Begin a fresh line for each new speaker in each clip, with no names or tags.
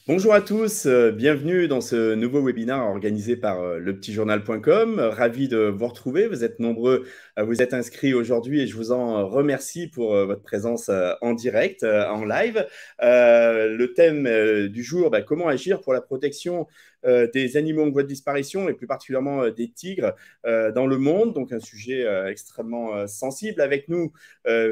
Bonjour à tous, bienvenue dans ce nouveau webinaire organisé par lepetitjournal.com. Ravi de vous retrouver. Vous êtes nombreux à vous être inscrits aujourd'hui et je vous en remercie pour votre présence en direct, en live. Le thème du jour, comment agir pour la protection des animaux en voie de disparition et plus particulièrement des tigres dans le monde. Donc un sujet extrêmement sensible. Avec nous,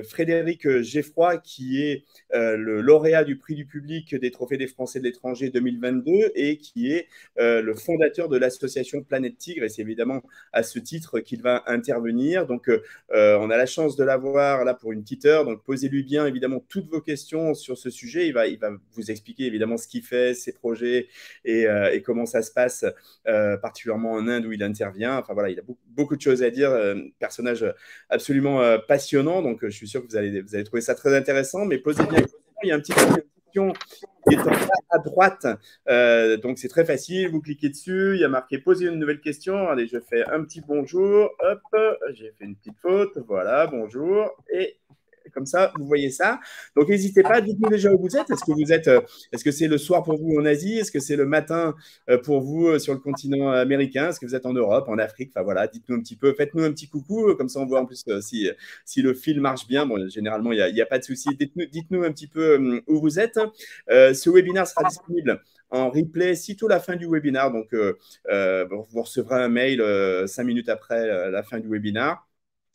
Frédéric Geffroy qui est le lauréat du prix du public des Trophées des Français de l'étranger 2022 et qui est le fondateur de l'association Planète Tigre. Et c'est évidemment à ce titre qu'il va intervenir. Donc, on a la chance de l'avoir là pour une petite heure. Donc, posez-lui bien évidemment toutes vos questions sur ce sujet. Il va vous expliquer évidemment ce qu'il fait, ses projets et comment ça se passe, particulièrement en Inde où il intervient. Enfin voilà, il a beaucoup de choses à dire. Personnage absolument passionnant. Donc, je suis sûr que vous allez trouver ça très intéressant. Mais posez bien, il y a un petit question qui est en bas à droite. Donc, c'est très facile. Vous cliquez dessus. Il y a marqué poser une nouvelle question. Allez, je fais un petit bonjour. Hop, j'ai fait une petite faute. Voilà, bonjour. Et comme ça, vous voyez ça. Donc, n'hésitez pas, dites-nous déjà où vous êtes. Est-ce que c'est le soir pour vous en Asie? Est-ce que c'est le matin pour vous sur le continent américain? Est-ce que vous êtes en Europe, en Afrique? Enfin voilà, dites-nous un petit peu, faites-nous un petit coucou, comme ça on voit en plus si le fil marche bien. Bon, généralement, il n'y a pas de souci. Dites-nous un petit peu où vous êtes. Ce webinaire sera disponible en replay sitôt la fin du webinaire. Donc, vous recevrez un mail 5 minutes après la fin du webinaire.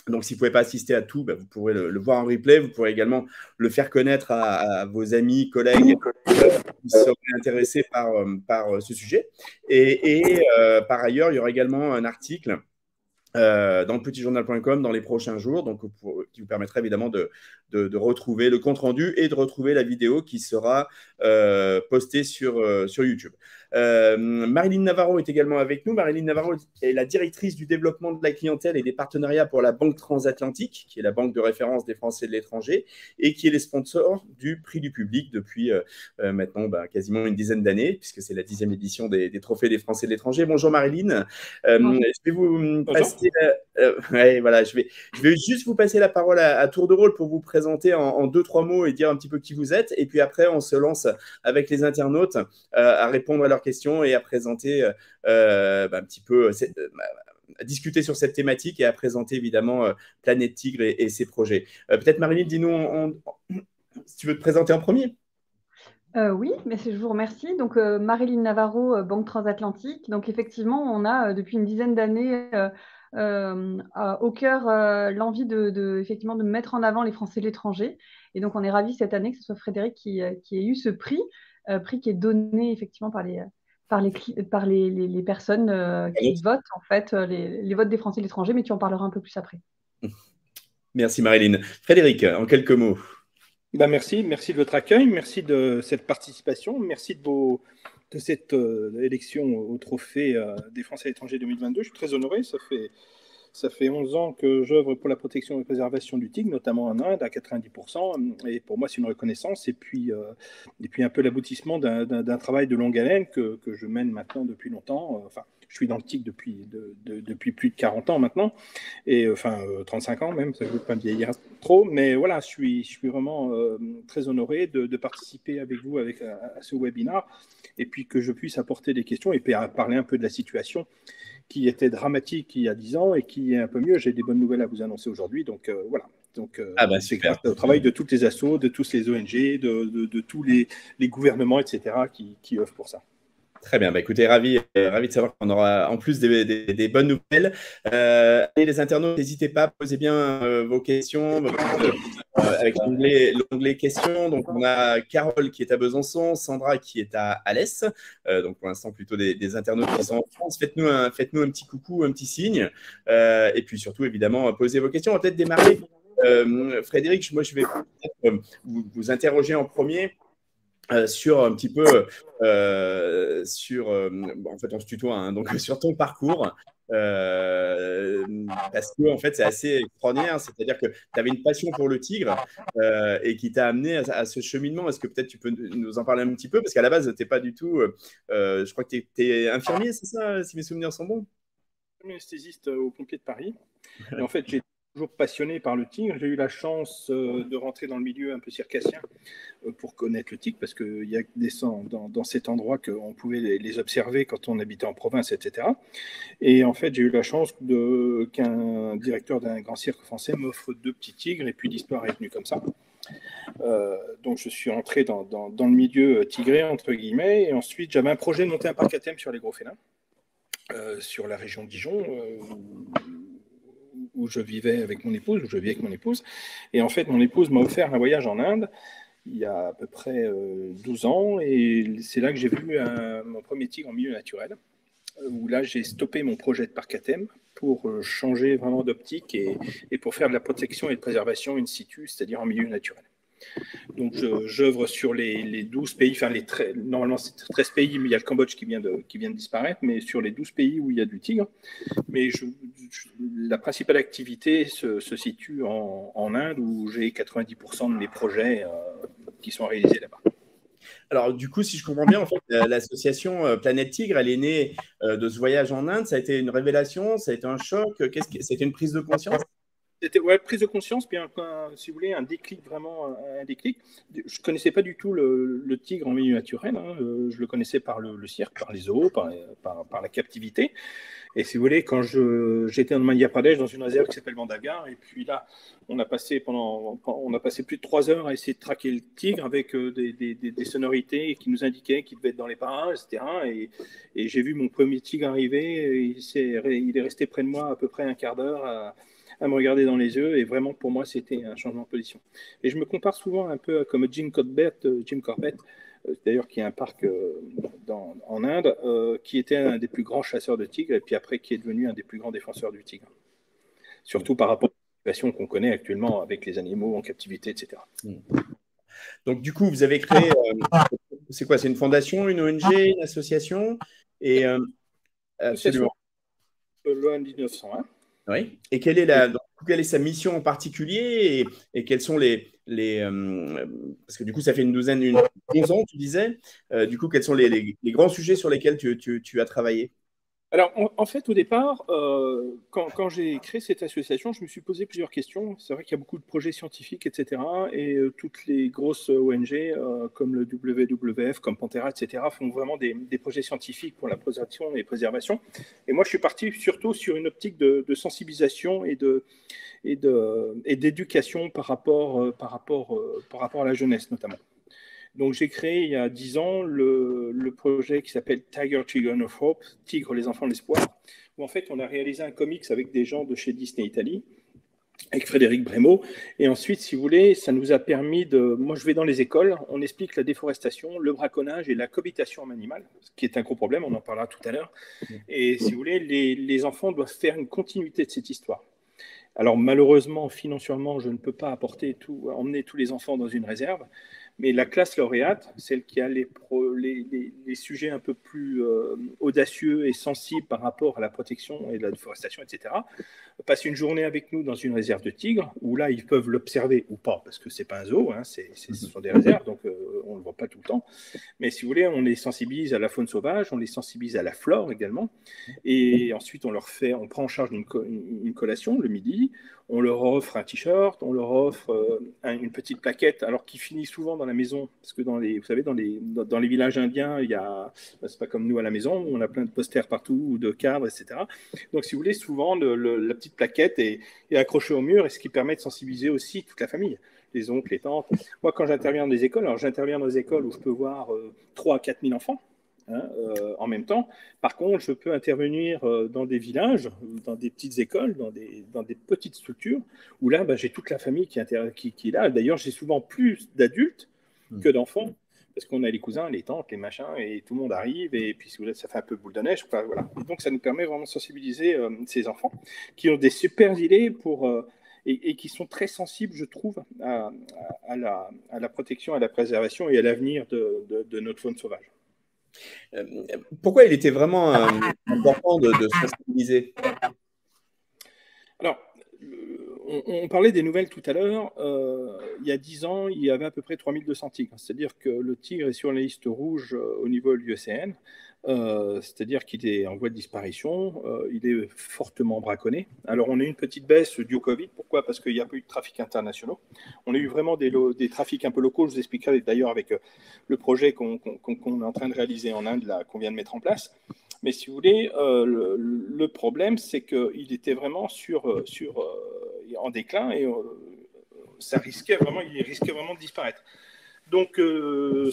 Donc, si vous ne pouvez pas assister à tout, vous pourrez le voir en replay. Vous pourrez également le faire connaître à vos amis, collègues qui seraient intéressés par ce sujet. Par ailleurs, il y aura également un article dans le petitjournal.com dans les prochains jours, donc qui vous permettra évidemment de retrouver le compte-rendu et de retrouver la vidéo qui sera postée sur YouTube. Marilyn Navarro est également avec nous. Marilyn Navarro est la directrice du développement de la clientèle et des partenariats pour la Banque Transatlantique, qui est la banque de référence des Français de l'étranger et qui est les sponsors du prix du public depuis maintenant quasiment une dizaine d'années, puisque c'est la 10e édition des Trophées des Français de l'étranger. Bonjour Marilyn. Je vais vous passer voilà, je vais juste vous passer la parole à tour de rôle pour vous présenter en 2-3 mots et dire un petit peu qui vous êtes. Et puis après, on se lance avec les internautes à répondre à leurs questions et à présenter un petit peu, à discuter sur cette thématique et à présenter évidemment Planète Tigre et ses projets. Peut-être Marilyn, dis-nous si tu veux te présenter en premier.
Oui, mais je vous remercie. Donc, Marilyn Navarro, Banque Transatlantique. Donc, effectivement, on a depuis une dizaine d'années au cœur l'envie effectivement, de mettre en avant les Français de l'étranger. Et donc, on est ravis cette année que ce soit Frédéric qui ait eu ce prix qui est donné effectivement par les personnes qui votent, en fait, les votes des Français de l'étranger, mais tu en parleras un peu plus après.
Merci Marilyn. Frédéric, en quelques mots.
Merci de votre accueil, merci de cette participation, merci de cette élection au trophée des Français à l'étranger 2022. Je suis très honoré, ça fait 11 ans que j'œuvre pour la protection et la préservation du tigre, notamment en Inde, à 90%. Et pour moi, c'est une reconnaissance. Et puis un peu l'aboutissement d'un travail de longue haleine que je mène maintenant depuis longtemps. Enfin, je suis dans le tigre depuis plus de 40 ans maintenant. Et 35 ans même, ça ne veut pas me vieillir trop. Mais voilà, je suis vraiment très honoré de participer avec vous à ce webinaire. Et puis que je puisse apporter des questions et puis parler un peu de la situation qui était dramatique il y a 10 ans et qui est un peu mieux. J'ai des bonnes nouvelles à vous annoncer aujourd'hui. Donc voilà. Donc, c'est grâce au travail de toutes les assos, de tous les ONG, de tous les gouvernements, etc., qui œuvrent pour ça.
Très bien, écoutez, ravi de savoir qu'on aura en plus des bonnes nouvelles. Et les internautes, n'hésitez pas, posez bien vos questions avec l'onglet questions. Donc, on a Carole qui est à Besançon, Sandra qui est à Alès. Donc, pour l'instant, plutôt des internautes qui sont en France. Faites-nous un petit coucou, un petit signe. Et puis surtout, évidemment, posez vos questions. On va peut-être démarrer. Frédéric, moi, je vais vous interroger en premier. Sur un petit peu, en fait, on se tutoie, hein, donc sur ton parcours, parce que en fait, c'est assez extraordinaire. C'est-à-dire que tu avais une passion pour le tigre et qui t'a amené à ce cheminement. Est-ce que peut-être tu peux nous en parler un petit peu? Parce qu'à la base, tu n'es pas du tout. Je crois que tu es infirmier, c'est ça, si mes souvenirs sont bons?
Anesthésiste aux pompiers de Paris. Et en fait, j'ai toujours passionné par le tigre. J'ai eu la chance de rentrer dans le milieu un peu circassien pour connaître le tigre, parce qu'il y a des sons dans cet endroit qu'on pouvait les observer quand on habitait en province, etc. Et en fait, j'ai eu la chance qu'un directeur d'un grand cirque français m'offre 2 petits tigres, et puis l'histoire est venue comme ça. Donc je suis entré dans le milieu tigré, entre guillemets, et ensuite j'avais un projet de monter un parc à thème sur les gros félins, sur la région de Dijon, où je vivais avec mon épouse, où je vis avec mon épouse. Et en fait, mon épouse m'a offert un voyage en Inde il y a à peu près 12 ans, et c'est là que j'ai vu mon premier tigre en milieu naturel, où là j'ai stoppé mon projet de parc à thème pour changer vraiment d'optique et pour faire de la protection et de préservation in situ, c'est-à-dire en milieu naturel. Donc j'œuvre sur les 12 pays, enfin normalement c'est 13 pays, mais il y a le Cambodge qui vient de disparaître, mais sur les 12 pays où il y a du tigre. Mais la principale activité se situe en Inde, où j'ai 90% de mes projets qui sont réalisés là-bas.
Alors, du coup, si je comprends bien, en fait, l'association Planète Tigre, elle est née de ce voyage en Inde. Ça a été une révélation, ça a été un choc. C'était une prise de conscience?
C'était prise de conscience, puis si vous voulez, un déclic, vraiment un déclic. Je ne connaissais pas du tout le tigre en milieu naturel. Hein. Je le connaissais par le cirque, par les zoos, par la captivité. Et si vous voulez, quand j'étais en Madhya Pradesh, dans une réserve qui s'appelle Bandhavgarh, et puis là, on a passé plus de 3 heures à essayer de traquer le tigre avec des sonorités qui nous indiquaient qu'il devait être dans les parages, etc. Et j'ai vu mon premier tigre arriver, il est resté près de moi à peu près un quart d'heure à me regarder dans les yeux, et vraiment pour moi c'était un changement de position. Et je me compare souvent un peu comme Jim Corbett, d'ailleurs qui a un parc en Inde, qui était un des plus grands chasseurs de tigres, et puis après qui est devenu un des plus grands défenseurs du tigre. Surtout par rapport à la situation qu'on connaît actuellement avec les animaux en captivité, etc.
Donc du coup, vous avez créé, c'est quoi? C'est une fondation, une ONG, une association? Et
absolument. Loi 1901.
Oui. Et quelle est sa mission en particulier, et quels sont parce que du coup, ça fait 11 ans, tu disais. Du coup, quels sont les grands sujets sur lesquels tu as travaillé?
Alors, en fait, au départ, quand j'ai créé cette association, je me suis posé plusieurs questions. C'est vrai qu'il y a beaucoup de projets scientifiques, etc. Et toutes les grosses ONG, comme le WWF, comme Pantera, etc., font vraiment des projets scientifiques pour la protection et préservation. Et moi, je suis parti surtout sur une optique de sensibilisation et d'éducation par rapport à la jeunesse, notamment. Donc, j'ai créé il y a 10 ans le projet qui s'appelle Tiger Children of Hope, Tigre, les enfants de l'espoir, où en fait, on a réalisé un comics avec des gens de chez Disney Italie, avec Frédéric Brémaud. Et ensuite, si vous voulez, ça nous a permis Moi, je vais dans les écoles, on explique la déforestation, le braconnage et la cohabitation animale, ce qui est un gros problème, on en parlera tout à l'heure. Et si vous voulez, les enfants doivent faire une continuité de cette histoire. Alors, malheureusement, financièrement, je ne peux pas emmener tous les enfants dans une réserve. Mais la classe lauréate, celle qui a les sujets un peu plus audacieux et sensibles par rapport à la protection et la déforestation, etc., passe une journée avec nous dans une réserve de tigres, où là, ils peuvent l'observer ou pas, parce que ce n'est pas un zoo, hein, ce sont des réserves, donc on ne le voit pas tout le temps. Mais si vous voulez, on les sensibilise à la faune sauvage, on les sensibilise à la flore également, et ensuite on prend en charge une collation le midi, on leur offre un t-shirt, on leur offre une petite plaquette, alors qui finit souvent dans la maison, parce que vous savez, dans les villages indiens, c'est pas comme nous à la maison, où on a plein de posters partout, ou de cadres, etc. Donc, si vous voulez, souvent, la petite plaquette est accrochée au mur, et ce qui permet de sensibiliser aussi toute la famille, les oncles, les tantes. Moi, quand j'interviens dans des écoles, alors j'interviens dans des écoles où je peux voir 3 à 4 000 enfants, en même temps. Par contre, je peux intervenir dans des villages, dans des petites écoles, dans des petites structures, où là, j'ai toute la famille qui est là. D'ailleurs, j'ai souvent plus d'adultes que d'enfants, parce qu'on a les cousins, les tantes, les machins, et tout le monde arrive, et puis ça fait un peu boule de neige. Voilà. Et donc, ça nous permet vraiment de sensibiliser ces enfants qui ont des super idées et qui sont très sensibles, je trouve, à la protection, à la préservation et à l'avenir de notre faune sauvage.
Pourquoi il était vraiment important de sensibiliser?
Alors, on parlait des nouvelles tout à l'heure. Il y a 10 ans, il y avait à peu près 3200 tigres. C'est-à-dire que le tigre est sur la liste rouge au niveau de l'UICN. C'est-à-dire qu'il est en voie de disparition. Il est fortement braconné. Alors, on a eu une petite baisse due au Covid. Pourquoi? Parce qu'il n'y a pas eu de trafic internationaux. On a eu vraiment des trafics un peu locaux. Je vous expliquerai d'ailleurs avec le projet qu'on est en train de réaliser en Inde, là, qu'on vient de mettre en place. Mais si vous voulez, le problème, c'est qu'il était vraiment en déclin et il risquait vraiment de disparaître. Donc,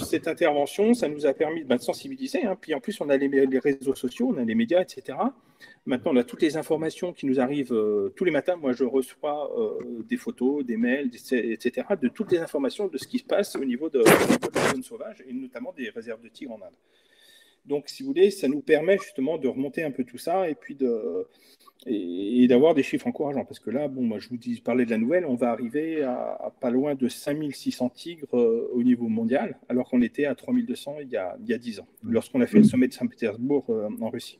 cette intervention, ça nous a permis de sensibiliser. Puis en plus, on a les réseaux sociaux, on a les médias, etc. Maintenant, on a toutes les informations qui nous arrivent tous les matins. Moi, je reçois des photos, des mails, etc., de toutes les informations de ce qui se passe au niveau de la zone sauvage et notamment des réserves de tigres en Inde. Donc, si vous voulez, ça nous permet justement de remonter un peu tout ça et puis d'avoir des chiffres encourageants. Parce que là, moi, je vous parlais de la nouvelle, on va arriver à pas loin de 5600 tigres au niveau mondial, alors qu'on était à 3200 il y a 10 ans, lorsqu'on a fait le sommet de Saint-Pétersbourg en Russie.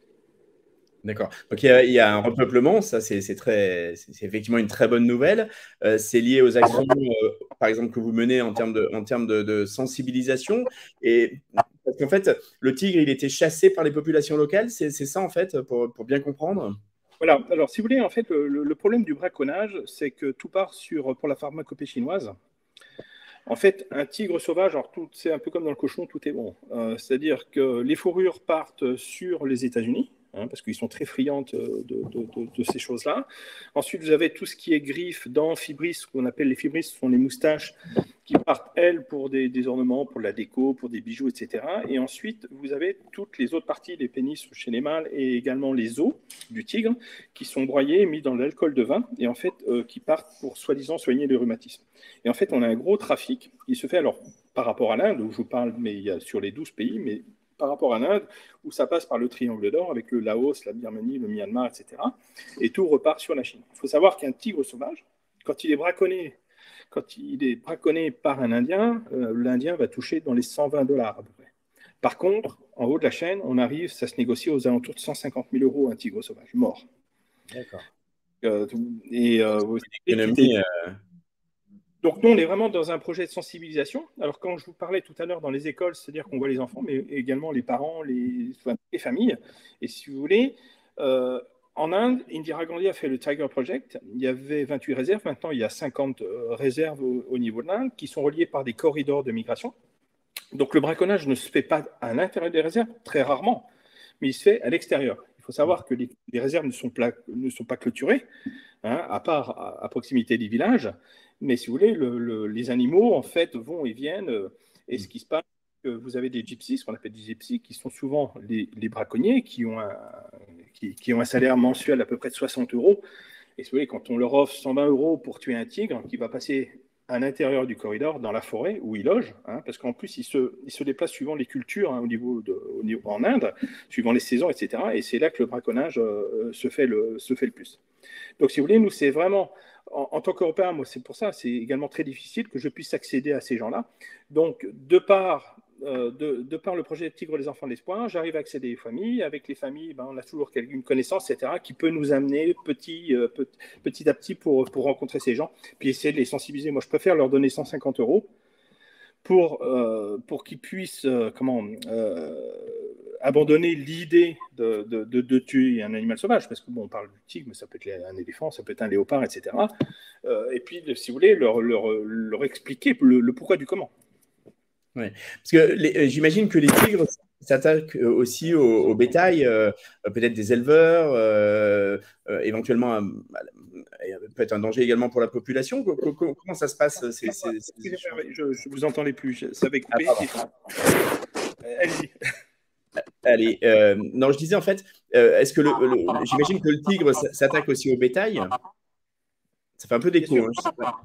D'accord. Donc, il y a un repeuplement, ça, c'est effectivement une très bonne nouvelle. C'est lié aux actions, par exemple, que vous menez en termes de sensibilisation. Et parce qu'en fait, le tigre, il était chassé par les populations locales, c'est ça, en fait, pour bien comprendre?
Voilà. Alors, si vous voulez, en fait, le problème du braconnage, c'est que tout part pour la pharmacopée chinoise. En fait, un tigre sauvage, alors c'est un peu comme dans le cochon, tout est bon. C'est-à-dire que les fourrures partent sur les États-Unis, parce qu'ils sont très friands de ces choses-là. Ensuite, vous avez tout ce qui est griffes, dents, fibris, ce qu'on appelle les fibris, ce sont les moustaches qui partent, elles, pour des ornements, pour la déco, pour des bijoux, etc. Et ensuite, vous avez toutes les autres parties, les pénis chez les mâles et également les os du tigre qui sont broyés, mis dans l'alcool de vin et en fait, qui partent pour soi-disant soigner le rhumatisme. Et en fait, on a un gros trafic. Il se fait alors par rapport à l'Inde, où je vous parle, mais il y a sur les 12 pays, mais par rapport à l'Inde, où ça passe par le triangle d'or avec le Laos, la Birmanie, le Myanmar, etc. Et tout repart sur la Chine. Il faut savoir qu'un tigre sauvage, quand il est braconné par un Indien, l'Indien va toucher dans les $120 à peu près. Par contre, en haut de la chaîne, ça se négocie aux alentours de 150 000 € un tigre sauvage, mort.
D'accord.
Donc, nous, on est vraiment dans un projet de sensibilisation. Alors, quand je vous parlais tout à l'heure dans les écoles, c'est-à-dire qu'on voit les enfants, mais également les parents, les familles. Et si vous voulez, en Inde, Indira Gandhi a fait le Tiger Project. Il y avait 28 réserves. Maintenant, il y a 50 réserves au niveau de l'Inde qui sont reliées par des corridors de migration. Donc, le braconnage ne se fait pas à l'intérieur des réserves, très rarement, mais il se fait à l'extérieur. Il faut savoir que les réserves ne sont pas clôturées, à part à proximité des villages. Mais si vous voulez, les animaux, en fait, vont et viennent. Et ce qui se passe, c'est que vous avez des gypsies, ce qu'on appelle des gypsies, qui sont souvent les braconniers, qui ont un salaire mensuel à peu près de 60 €. Et si vous voulez, quand on leur offre 120 € pour tuer un tigre, qui va passer à l'intérieur du corridor, dans la forêt, où il loge, parce qu'en plus, il se déplace suivant les cultures en Inde, suivant les saisons, etc. Et c'est là que le braconnage se fait le plus. Donc, si vous voulez, nous, c'est vraiment, en tant qu'Européen, moi, c'est pour ça, c'est également très difficile que je puisse accéder à ces gens-là. Donc, de par le projet Tigre les enfants de l'espoir, j'arrive à accéder aux familles. Avec les familles, on a toujours une connaissance, etc., qui peut nous amener petit à petit pour rencontrer ces gens, puis essayer de les sensibiliser. Moi, je préfère leur donner 150 € pour qu'ils puissent abandonner l'idée de tuer un animal sauvage, parce que on parle du tigre, mais ça peut être un éléphant, ça peut être un léopard, etc. Et puis, si vous voulez, leur expliquer le pourquoi du comment.
Ouais. Parce que j'imagine que les tigres s'attaquent aussi au bétail, peut-être des éleveurs, éventuellement peut-être un danger également pour la population. Comment ça se passe
je vous entendais plus, ça avait coupé. Allez-y.
Allez, non, je disais en fait, est-ce que j'imagine que le tigre s'attaque aussi au bétail? Ça fait un peu d'écho, je sais pas.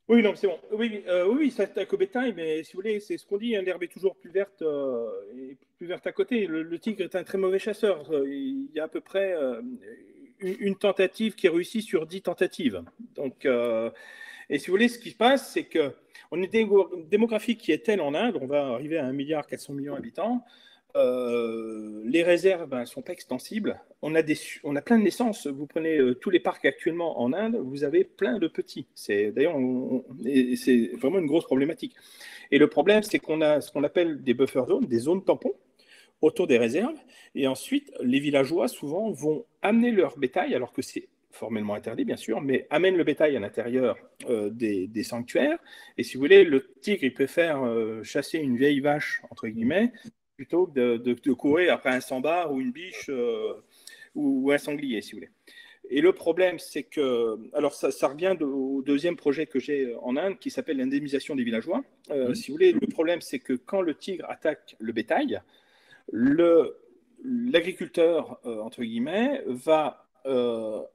Oui, non, c'est bon. Oui, ça s'attaque au bétail, mais si vous voulez, c'est ce qu'on dit, l'herbe est toujours plus verte et plus verte à côté. Le tigre est un très mauvais chasseur. Il y a à peu près une tentative qui réussit sur 10 tentatives. Donc, et si vous voulez, ce qui se passe, c'est qu'on a une démographie qui est telle en Inde, on va arriver à 1,4 milliard d'habitants. Les réserves ne sont pas extensibles. On a plein de naissances. Vous prenez tous les parcs actuellement en Inde, vous avez plein de petits. D'ailleurs, c'est vraiment une grosse problématique. Et le problème, c'est qu'on a ce qu'on appelle des buffer zones, des zones tampons autour des réserves. Et ensuite, les villageois, souvent, vont amener leur bétail, alors que c'est formellement interdit, bien sûr, mais amènent le bétail à l'intérieur des sanctuaires. Et si vous voulez, le tigre, il peut faire chasser une vieille vache, entre guillemets, plutôt que de courir après un sambar ou une biche ou un sanglier, si vous voulez. Et le problème, c'est que, alors ça revient au deuxième projet que j'ai en Inde, qui s'appelle l'indemnisation des villageois. Si vous voulez, le problème, c'est que quand le tigre attaque le bétail, l'agriculteur, entre guillemets, va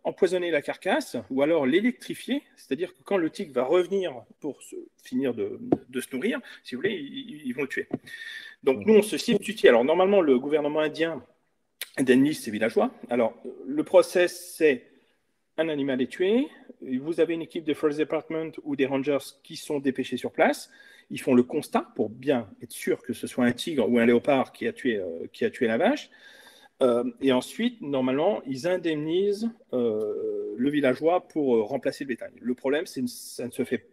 empoisonner la carcasse ou alors l'électrifier, c'est-à-dire que quand le tigre va revenir pour finir de se nourrir, si vous voulez, ils vont le tuer. Donc nous, on se substitue. Alors normalement, le gouvernement indien indemnise ces villageois. Alors le process, c'est un animal est tué, vous avez une équipe de Forest Department ou des rangers qui sont dépêchés sur place, ils font le constat pour bien être sûr que ce soit un tigre ou un léopard qui a tué la vache. Et ensuite, normalement, ils indemnisent le villageois pour remplacer le bétail. Le problème, c'est que ça ne se fait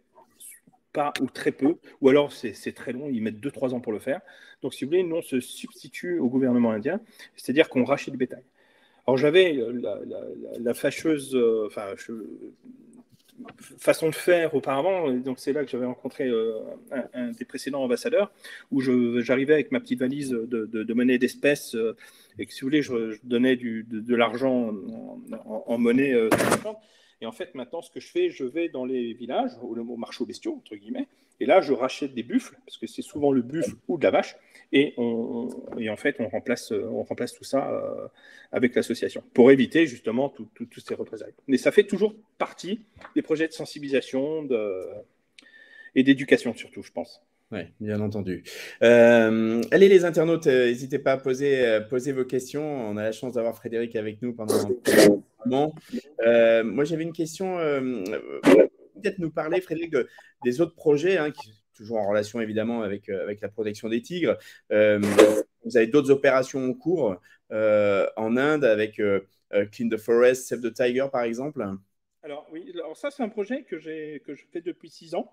pas ou très peu, ou alors c'est très long, ils mettent 2-3 ans pour le faire. Donc, si vous voulez, nous, on se substitue au gouvernement indien, c'est-à-dire qu'on rachète le bétail. Alors, j'avais la fâcheuse façon de faire auparavant, donc c'est là que j'avais rencontré un des précédents ambassadeurs, où j'arrivais avec ma petite valise de monnaie d'espèces, et que si vous voulez, je donnais de l'argent en monnaie. Et en fait, maintenant, ce que je fais, je vais dans les villages, au marché aux bestiaux, entre guillemets, et là, je rachète des buffles, parce que c'est souvent le buffle ou de la vache, et en fait, on remplace tout ça avec l'association, pour éviter justement toutes ces représailles. Mais ça fait toujours partie des projets de sensibilisation et d'éducation, surtout, je pense.
Oui, bien entendu. Allez, les internautes, n'hésitez pas à poser vos questions. On a la chance d'avoir Frédéric avec nous pendant un moment. Moi, j'avais une question. Peut-être nous parler, Frédéric, des autres projets, qui sont toujours en relation évidemment avec la protection des tigres. Vous avez d'autres opérations en cours en Inde avec Clean the Forest, Save the Tiger, par exemple.
Alors oui, alors ça c'est un projet que je fais depuis 6 ans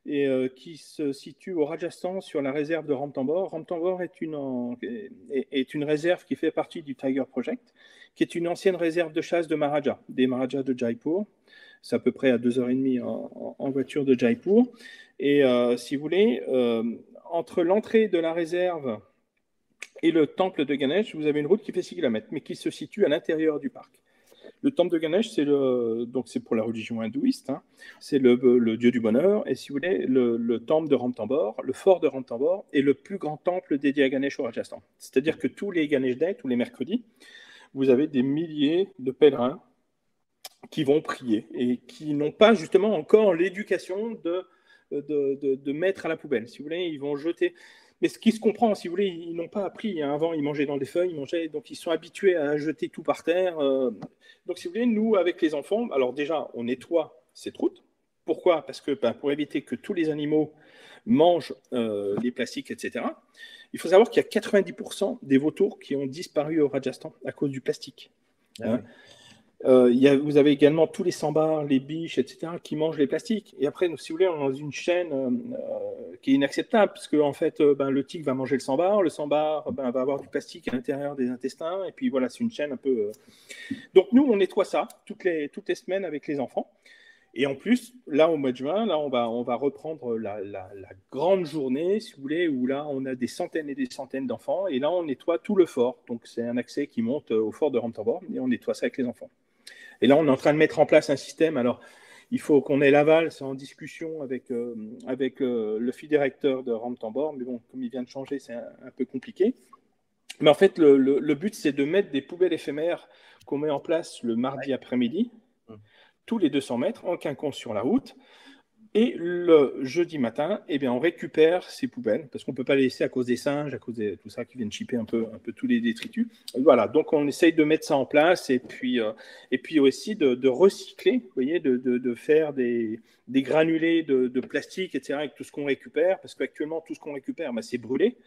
et qui se situe au Rajasthan sur la réserve de Ranthambore. Ranthambore est une réserve qui fait partie du Tiger Project, qui est une ancienne réserve de chasse de Maharajas, des Maharajas de Jaipur. C'est à peu près à 2h30 en voiture de Jaipur. Et si vous voulez, entre l'entrée de la réserve et le temple de Ganesh, vous avez une route qui fait 6 km, mais qui se situe à l'intérieur du parc. Le temple de Ganesh, c'est pour la religion hindouiste, c'est le dieu du bonheur. Et si vous voulez, le temple de Ranthambore, le fort de Ranthambore, est le plus grand temple dédié à Ganesh au Rajasthan. C'est-à-dire que tous les Ganesh Day, tous les mercredis, vous avez des milliers de pèlerins qui vont prier et qui n'ont pas justement encore l'éducation de mettre à la poubelle. Si vous voulez, ils vont jeter. Mais ce qui se comprend, si vous voulez, ils n'ont pas appris. Avant, ils mangeaient dans des feuilles, donc ils sont habitués à jeter tout par terre. Donc, si vous voulez, nous, avec les enfants, alors déjà, on nettoie cette route. Pourquoi ? Parce que pour éviter que tous les animaux mangent les plastiques, etc. Il faut savoir qu'il y a 90% des vautours qui ont disparu au Rajasthan à cause du plastique. Ah, oui. Vous avez également tous les sambars, les biches, etc., qui mangent les plastiques. Et après, si vous voulez, on est dans une chaîne qui est inacceptable, parce que en fait, le tigre va manger le sambar va avoir du plastique à l'intérieur des intestins, et puis voilà, c'est une chaîne un peu... Donc nous, on nettoie ça toutes les semaines avec les enfants. Et en plus, là, au mois de juin, là, on va reprendre la grande journée, si vous voulez, où là, on a des centaines et des centaines d'enfants, et là, on nettoie tout le fort. Donc, c'est un accès qui monte au fort de Ranthambore, et on nettoie ça avec les enfants. Et là, on est en train de mettre en place un système. Alors, il faut qu'on ait l'aval, c'est en discussion avec le fil directeur de Ranthambore, mais bon, comme il vient de changer, c'est un peu compliqué. Mais en fait, le but, c'est de mettre des poubelles éphémères qu'on met en place le mardi après-midi, tous les 200 mètres, en quinconce sur la route, Et le jeudi matin, eh bien, on récupère ces poubelles, parce qu'on ne peut pas les laisser à cause des singes, à cause de tout ça qui viennent chipper un peu tous les détritus. Voilà, donc on essaye de mettre ça en place et puis aussi de recycler, vous voyez, de faire des granulés de plastique, etc., avec tout ce qu'on récupère, parce qu'actuellement, tout ce qu'on récupère, c'est brûlé.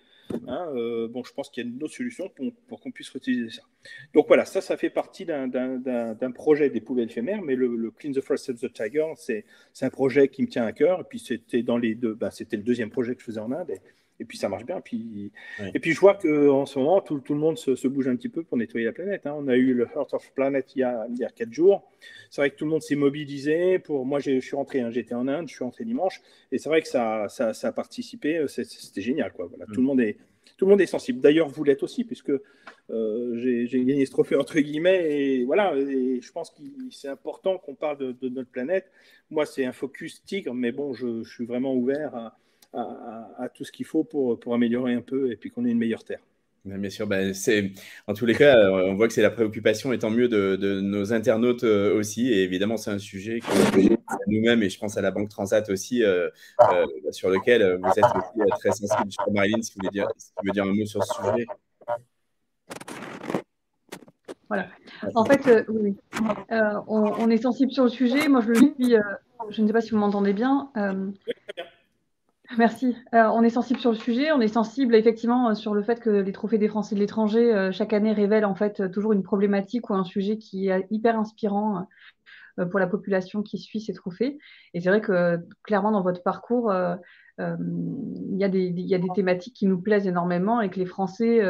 Hein, bon, je pense qu'il y a une autre solution pour qu'on puisse réutiliser ça. Donc voilà, ça fait partie d'un projet des poubelles éphémères, mais le Clean the Forest Save the Tiger, c'est un projet qui me tient à cœur. Et puis c'était c'était le deuxième projet que je faisais en Inde. Et puis ça marche bien. Et puis je vois qu'en ce moment, tout le monde se bouge un petit peu pour nettoyer la planète. Hein. On a eu le Earth of Planet il y a 4 jours. C'est vrai que tout le monde s'est mobilisé. Moi, je suis rentré, hein, j'étais en Inde, je suis rentré dimanche. Et c'est vrai que ça a participé. C'était génial, quoi. Voilà, tout le monde est sensible. D'ailleurs, vous l'êtes aussi, puisque j'ai gagné ce trophée entre guillemets. Et voilà, et je pense que c'est important qu'on parle de notre planète. Moi, c'est un focus tigre, mais bon, je suis vraiment ouvert à tout ce qu'il faut pour améliorer un peu et puis qu'on ait une meilleure terre.
Bien sûr, en tous les cas, on voit que c'est la préoccupation, et tant mieux de nos internautes aussi. Et évidemment, c'est un sujet que nous-mêmes, et je pense à la Banque Transat aussi, sur lequel vous êtes aussi très sensible. Je sais pas, Marilyn, si tu veux dire un mot sur ce sujet.
Voilà. En fait, oui. On est sensible sur le sujet. Moi, je le suis. Je ne sais pas si vous m'entendez bien. Merci. On est sensible sur le sujet. On est sensible effectivement sur le fait que les trophées des Français de l'étranger chaque année révèlent en fait toujours une problématique ou un sujet qui est hyper inspirant pour la population qui suit ces trophées. Et c'est vrai que clairement dans votre parcours, il y a des thématiques qui nous plaisent énormément et que les Français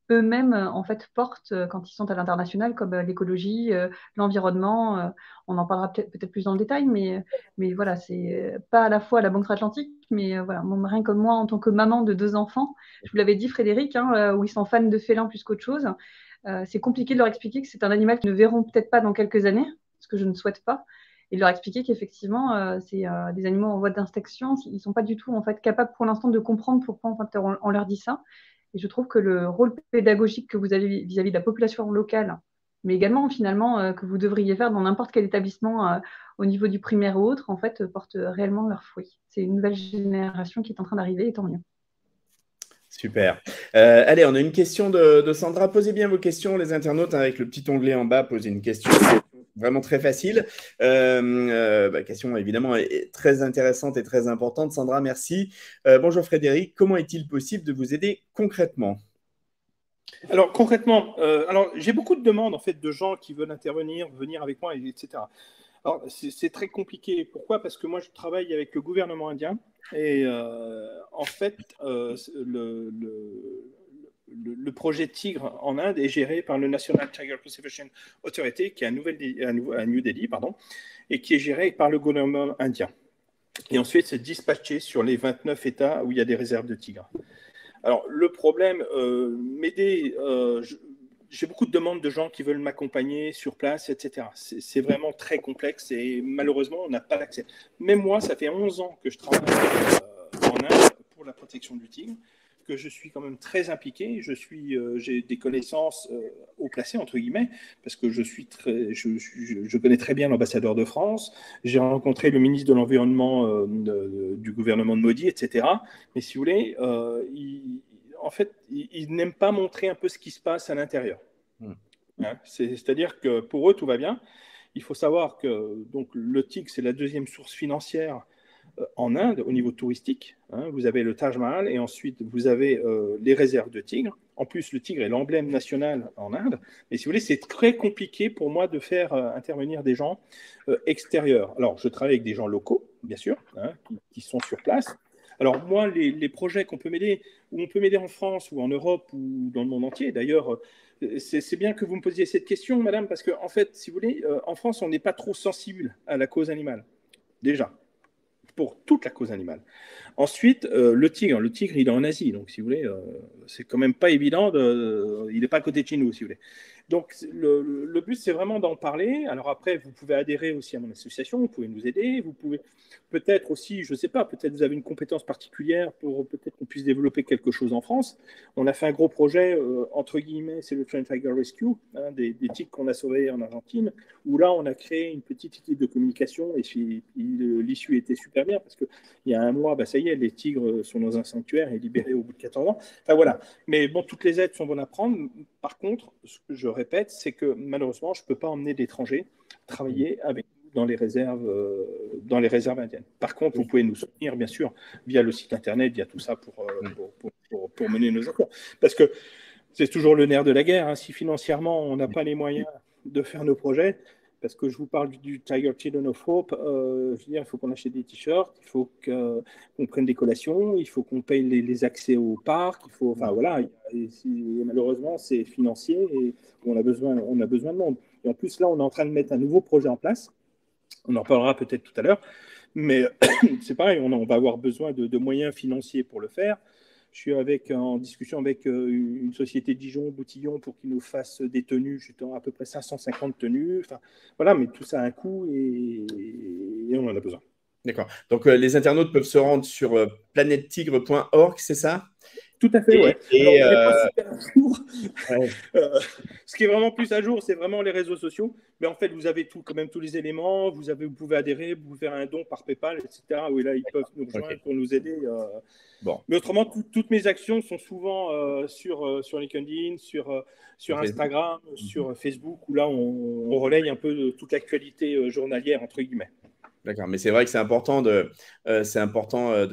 eux-mêmes en fait portent quand ils sont à l'international, comme l'écologie, l'environnement. On en parlera peut-être plus dans le détail, mais voilà, c'est pas à la fois la Banque Atlantique, mais voilà, rien comme moi en tant que maman de 2 enfants, je vous l'avais dit, Frédéric, hein, où ils sont fans de félins plus qu'autre chose. C'est compliqué de leur expliquer que c'est un animal qu'ils ne verront peut-être pas dans quelques années, ce que je ne souhaite pas, et de leur expliquer qu'effectivement, c'est des animaux en voie d'extinction. Ils ne sont pas du tout en fait, capables pour l'instant de comprendre pourquoi en fait, on leur dit ça. Et je trouve que le rôle pédagogique que vous avez vis-à-vis de la population locale, mais également finalement que vous devriez faire dans n'importe quel établissement au niveau du primaire ou autre, en fait, porte réellement leurs fruits. C'est une nouvelle génération qui est en train d'arriver, et tant mieux.
Super. Allez, on a une question de Sandra. Posez bien vos questions, les internautes, avec le petit onglet en bas. Posez une question vraiment très facile. Question évidemment est très intéressante et très importante. Sandra, merci. Bonjour Frédéric. Comment est-il possible de vous aider concrètement?
Alors concrètement, j'ai beaucoup de demandes en fait de gens qui veulent intervenir, venir avec moi, etc. Alors c'est très compliqué. Pourquoi? Parce que moi je travaille avec le gouvernement indien et en fait le projet Tigre en Inde est géré par le National Tiger Conservation Authority, qui est à New Delhi, et qui est géré par le gouvernement indien. Et ensuite, c'est dispatché sur les 29 États où il y a des réserves de tigres. Alors, le problème, m'aider, j'ai beaucoup de demandes de gens qui veulent m'accompagner sur place, etc. C'est vraiment très complexe et malheureusement, on n'a pas l'accès. Même moi, ça fait 11 ans que je travaille en Inde pour la protection du tigre, que je suis quand même très impliqué. J'ai des connaissances haut placées, entre guillemets, parce que je connais très bien l'ambassadeur de France. J'ai rencontré le ministre de l'Environnement du gouvernement de Modi, etc. Mais si vous voulez, en fait, ils n'aiment pas montrer un peu ce qui se passe à l'intérieur. Hein, c'est-à-dire que pour eux, tout va bien. Il faut savoir que donc, le tigre, c'est la deuxième source financière en Inde au niveau touristique. Hein, vous avez le Taj Mahal et ensuite vous avez les réserves de tigres. En plus, le tigre est l'emblème national en Inde. Et si vous voulez, c'est très compliqué pour moi de faire intervenir des gens extérieurs. Alors, je travaille avec des gens locaux, bien sûr, hein, qui sont sur place. Alors moi, les projets qu'on peut m'aider, où on peut m'aider en France ou en Europe ou dans le monde entier, d'ailleurs, c'est bien que vous me posiez cette question, madame, parce qu'en fait, si vous voulez, en France, on n'est pas trop sensible à la cause animale, déjà, pour toute la cause animale. Ensuite, le tigre, il est en Asie, donc si vous voulez, c'est quand même pas évident, il n'est pas à côté de chez nous, si vous voulez. Donc, le but, c'est vraiment d'en parler. Alors après, vous pouvez adhérer aussi à mon association, vous pouvez nous aider, vous pouvez peut-être aussi, je ne sais pas, peut-être vous avez une compétence particulière pour peut-être qu'on puisse développer quelque chose en France. On a fait un gros projet, entre guillemets, c'est le Train Tiger Rescue, hein, des tigres qu'on a sauvés en Argentine, où là, on a créé une petite équipe de communication et l'issue était super bien parce qu'il y a un mois, ça y est, les tigres sont dans un sanctuaire et libérés au bout de 14 ans. Enfin voilà, mais bon, toutes les aides sont bonnes à prendre. Par contre, ce que je répète, c'est que malheureusement, je ne peux pas emmener d'étrangers travailler avec nous dans les réserves indiennes. Par contre, vous pouvez nous soutenir, bien sûr, via le site internet, via tout ça pour mener nos efforts. Parce que c'est toujours le nerf de la guerre. Hein. Si financièrement, on n'a pas les moyens de faire nos projets, parce que je vous parle du Tiger Children of Hope, je veux dire, il faut qu'on achète des t-shirts, il faut qu'on prenne des collations, il faut qu'on paye les accès au parc, il faut, enfin voilà, et malheureusement c'est financier et on a besoin de monde. Et en plus là, on est en train de mettre un nouveau projet en place. On en parlera peut-être tout à l'heure, mais c'est pareil, on va avoir besoin de moyens financiers pour le faire. Je suis en discussion avec une société de Dijon, Boutillon, pour qu'ils nous fassent des tenues, justement à peu près 550 tenues. Enfin, voilà, mais tout ça a un coût et on en a besoin.
D'accord. Donc, les internautes peuvent se rendre sur planettigre.org, c'est ça?
Tout à fait, ouais. Alors, on n'est pas super à jour.
Ouais.
Ce qui est vraiment plus à jour, c'est vraiment les réseaux sociaux. Mais en fait, vous avez quand même tous les éléments. Vous pouvez adhérer, vous pouvez faire un don par PayPal, etc. Oui, là, ils peuvent nous rejoindre pour nous aider.
Bon.
Mais autrement, toutes mes actions sont souvent sur LinkedIn, sur Instagram, sur Facebook, où là, on relaye un peu toute l'actualité journalière, entre guillemets.
D'accord, mais c'est vrai que c'est important de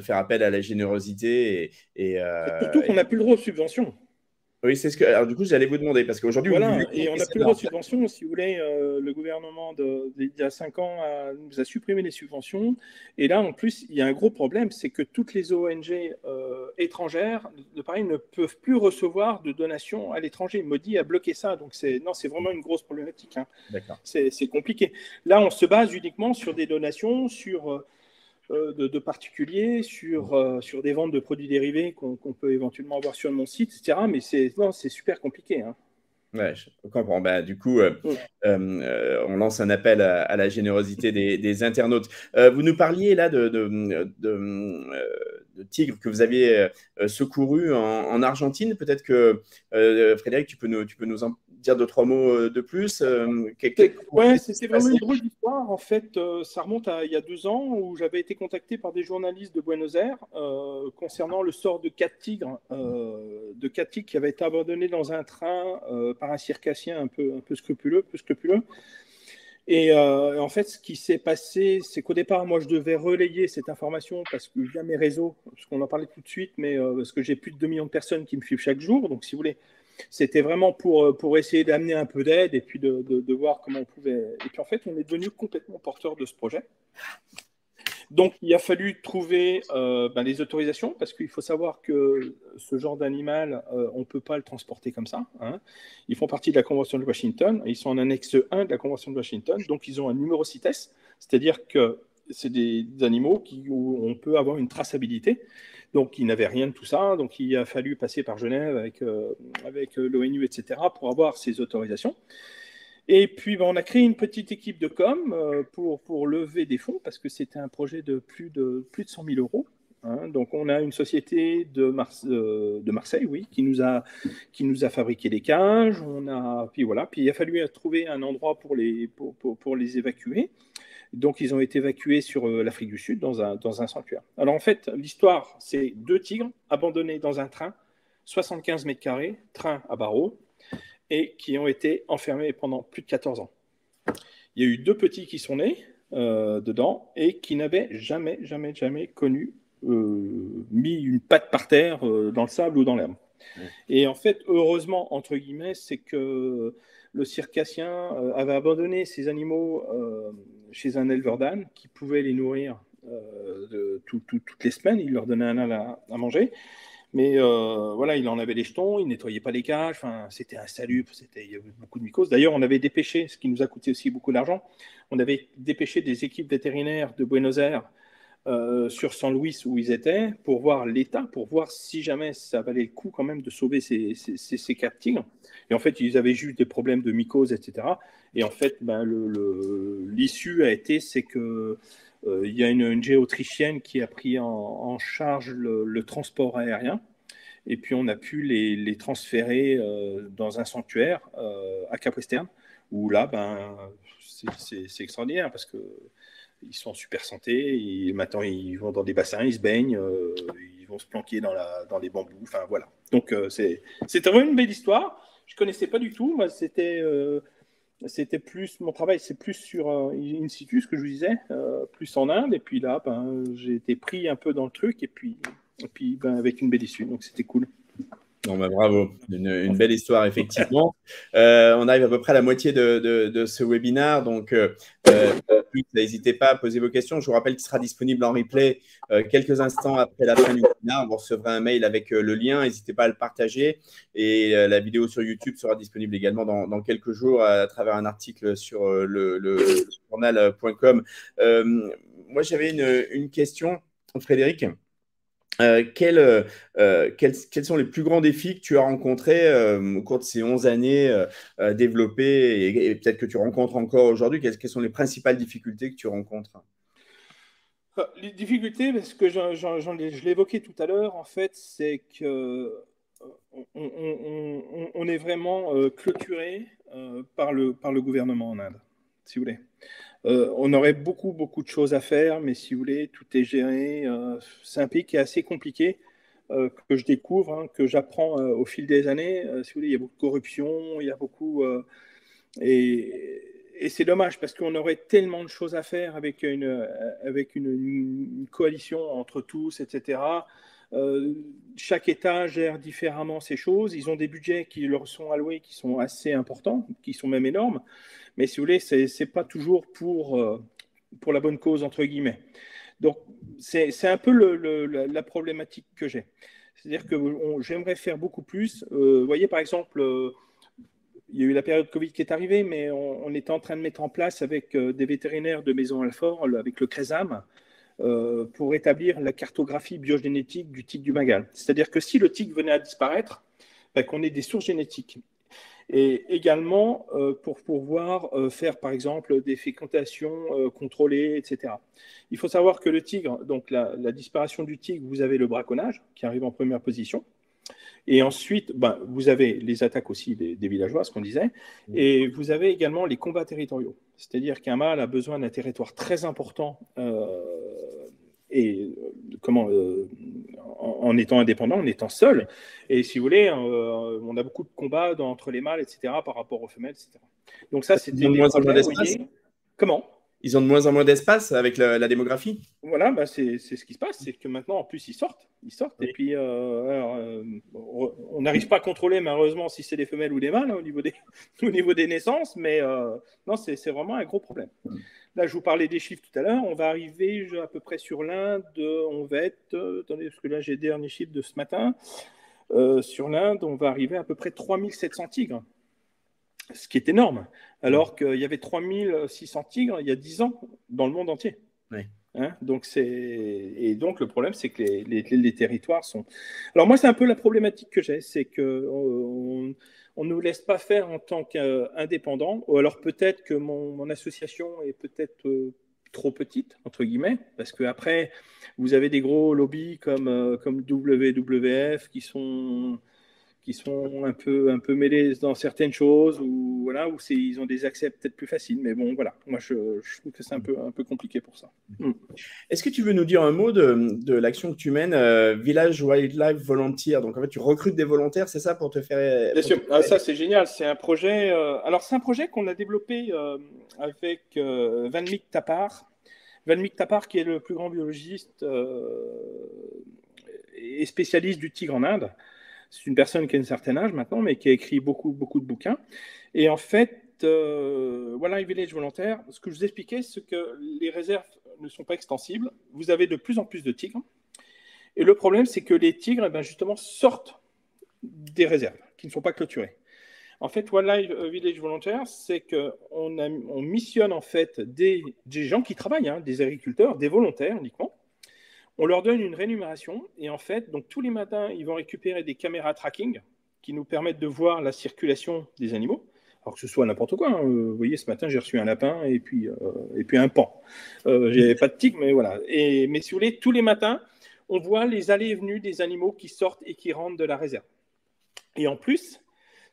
faire appel à la générosité.
Surtout qu'on n'a plus le droit aux subventions.
Oui, c'est ce que. Alors, du coup, j'allais vous demander, parce qu'aujourd'hui,
voilà, et on n'a plus le droit aux subventions. Si vous voulez, le gouvernement il y a 5 ans nous a supprimé les subventions. Et là, en plus, il y a un gros problème, c'est que toutes les ONG étrangères, de pareil, ne peuvent plus recevoir de donations à l'étranger. Modi a bloqué ça, donc c'est vraiment une grosse problématique. Hein.
D'accord.
C'est compliqué. Là, on se base uniquement sur des donations, sur de particuliers, sur des ventes de produits dérivés qu'on peut éventuellement avoir sur mon site, etc. Mais c'est super compliqué. Hein.
Ouais, je comprends. Du coup, on lance un appel à la générosité des internautes. Vous nous parliez là de tigres que vous aviez secourus en Argentine. Peut-être que Frédéric, tu peux nous en dire 2-3 mots de plus.
Ouais, c'était vraiment une drôle d'histoire. En fait, ça remonte à il y a 2 ans où j'avais été contacté par des journalistes de Buenos Aires concernant le sort de 4 tigres, qui avaient été abandonnés dans un train par un circassien un peu scrupuleux. Et en fait, ce qui s'est passé, c'est qu'au départ, moi, je devais relayer cette information parce que via mes réseaux, parce qu'on en parlait tout de suite, mais parce que j'ai plus de 2 millions de personnes qui me suivent chaque jour. Donc, si vous voulez, c'était vraiment pour essayer d'amener un peu d'aide et puis de voir comment on pouvait. Et puis, en fait, on est devenu complètement porteur de ce projet. Donc, il a fallu trouver les autorisations parce qu'il faut savoir que ce genre d'animal, on ne peut pas le transporter comme ça. Hein. Ils font partie de la Convention de Washington. Et ils sont en annexe 1 de la Convention de Washington. Donc, ils ont un numéro CITES, c'est-à-dire que c'est des animaux où on peut avoir une traçabilité. Donc, ils n'avaient rien de tout ça. Donc, il a fallu passer par Genève avec l'ONU, etc., pour avoir ces autorisations. Et puis, on a créé une petite équipe de com pour lever des fonds parce que c'était un projet de plus de 100 000 euros. Hein. Donc, on a une société de Marseille, oui, qui nous a fabriqué les cages. Puis voilà. Puis il a fallu trouver un endroit pour les évacuer. Donc, ils ont été évacués sur l'Afrique du Sud dans un sanctuaire. Alors, en fait, l'histoire, c'est 2 tigres abandonnés dans un train, 75 mètres carrés, train à barreaux, et qui ont été enfermés pendant plus de 14 ans. Il y a eu 2 petits qui sont nés dedans et qui n'avaient jamais connu mis une patte par terre dans le sable ou dans l'herbe. Et en fait, heureusement, entre guillemets, c'est que le circassien avait abandonné ces animaux chez un éleveur d'ânes qui pouvait les nourrir toutes les semaines. Il leur donnait un âne à manger. Mais voilà, il en avait les jetons, il ne nettoyait pas les cages, enfin, c'était insalubre, il y avait beaucoup de mycoses. D'ailleurs, on avait dépêché, ce qui nous a coûté aussi beaucoup d'argent, on avait dépêché des équipes vétérinaires de Buenos Aires sur San Luis où ils étaient pour voir l'état, pour voir si jamais ça valait le coup quand même de sauver ces 4 tigres. Et en fait, ils avaient juste des problèmes de mycose, etc. Et en fait, l'issue a été, c'est que il y a une ONG autrichienne qui a pris en charge le transport aérien. Et puis, on a pu les transférer dans un sanctuaire à Cap-Western, où là, c'est extraordinaire parce que ils sont en super santé. Maintenant, ils vont dans des bassins, ils se baignent, ils vont se planquer dans les bambous. Enfin, voilà. Donc, c'était vraiment une belle histoire. Je ne connaissais pas du tout. Moi, c'était plus mon travail, c'est plus sur in situ, ce que je vous disais, plus en Inde. Et puis là, j'ai été pris un peu dans le truc et puis avec une belle issue. Donc, c'était cool.
Bon, bravo, une belle histoire, effectivement. On arrive à peu près à la moitié de ce webinaire, donc n'hésitez pas à poser vos questions. Je vous rappelle qu'il sera disponible en replay quelques instants après la fin du webinaire. Vous recevrez un mail avec le lien, n'hésitez pas à le partager. Et la vidéo sur YouTube sera disponible également dans quelques jours à travers un article sur le journal.com. Moi, j'avais une question, Frédéric. Quels sont les plus grands défis que tu as rencontrés au cours de ces 11 années développées et peut-être que tu rencontres encore aujourd'hui? Quelles sont les principales difficultés que tu rencontres?
Les difficultés, parce que je l'ai évoqué tout à l'heure, en fait, c'est que on est vraiment clôturé par le gouvernement en Inde, si vous voulez. On aurait beaucoup de choses à faire, mais si vous voulez, tout est géré. C'est un pays qui est assez compliqué, que je découvre, que j'apprends au fil des années. Si vous voulez, il y a beaucoup de corruption, il y a beaucoup... et c'est dommage, parce qu'on aurait tellement de choses à faire avec une coalition entre tous, etc. Chaque État gère différemment ces choses. Ils ont des budgets qui leur sont alloués, qui sont assez importants, qui sont même énormes. Mais si vous voulez, c'est pas toujours pour la bonne cause, entre guillemets. Donc, c'est un peu la problématique que j'ai. C'est-à-dire que j'aimerais faire beaucoup plus. Vous voyez, par exemple, il y a eu la période Covid qui est arrivée, mais on était en train de mettre en place avec des vétérinaires de Maison Alfort, avec le CRESAM, pour établir la cartographie biogénétique du tigre du Bengale. C'est-à-dire que si le tigre venait à disparaître, qu'on ait des sources génétiques. Et également pour pouvoir faire, par exemple, des fécondations contrôlées, etc. Il faut savoir que le tigre, donc la disparition du tigre, vous avez le braconnage qui arrive en première position. Et ensuite, vous avez les attaques aussi des villageois, ce qu'on disait, et vous avez également les combats territoriaux. C'est-à-dire qu'un mâle a besoin d'un territoire très important en étant indépendant, en étant seul. Et si vous voulez, on a beaucoup de combats entre les mâles, etc., par rapport aux femelles, etc. Donc ça, c'était
de moins en moins d'espace.
Comment ?
Ils ont de moins en moins d'espace avec la démographie.
Voilà, c'est ce qui se passe, c'est que maintenant, en plus, ils sortent. Oui. Et puis, on n'arrive pas à contrôler, malheureusement, si c'est des femelles ou des mâles au niveau des naissances, mais non, c'est vraiment un gros problème. Là, je vous parlais des chiffres tout à l'heure. On va arriver à peu près sur l'Inde. On va être, attendez, parce que là, j'ai les derniers chiffres de ce matin. Sur l'Inde, on va arriver à peu près 3700 tigres. Ce qui est énorme, alors qu'il y avait 3600 tigres il y a 10 ans dans le monde entier.
Oui.
Donc le problème, c'est que les territoires sont... Alors moi, c'est un peu la problématique que j'ai, c'est qu'on ne nous laisse pas faire en tant qu'indépendants, ou alors peut-être que mon association est peut-être trop petite, entre guillemets, parce qu'après, vous avez des gros lobbies comme WWF qui sont un peu mêlés dans certaines choses, ou ils ont des accès peut-être plus faciles. Mais bon, voilà, moi je trouve que c'est un peu compliqué pour ça.
Est-ce que tu veux nous dire un mot de l'action que tu mènes, Village Wildlife Volunteer? Donc en fait, tu recrutes des volontaires, c'est ça, pour te faire...
Bien sûr, ça c'est génial. C'est un projet. Alors c'est un projet qu'on a développé avec Vanmik Thapar. Vanmik Thapar, qui est le plus grand biologiste et spécialiste du tigre en Inde. C'est une personne qui a un certain âge maintenant, mais qui a écrit beaucoup de bouquins. Et en fait, Wildlife Village Volunteer, ce que je vous expliquais, c'est que les réserves ne sont pas extensibles. Vous avez de plus en plus de tigres. Et le problème, c'est que les tigres, justement, sortent des réserves qui ne sont pas clôturées. En fait, Wildlife Village Volunteer, c'est qu'on missionne en fait des gens qui travaillent, des agriculteurs, des volontaires uniquement, On leur donne une rémunération et en fait, donc tous les matins, ils vont récupérer des caméras tracking qui nous permettent de voir la circulation des animaux. Alors que ce soit n'importe quoi. Hein. Vous voyez, ce matin, j'ai reçu un lapin et puis un paon. J'avais pas de tigre, mais voilà. Mais si vous voulez, tous les matins, on voit les allées et venues des animaux qui sortent et qui rentrent de la réserve. Et en plus,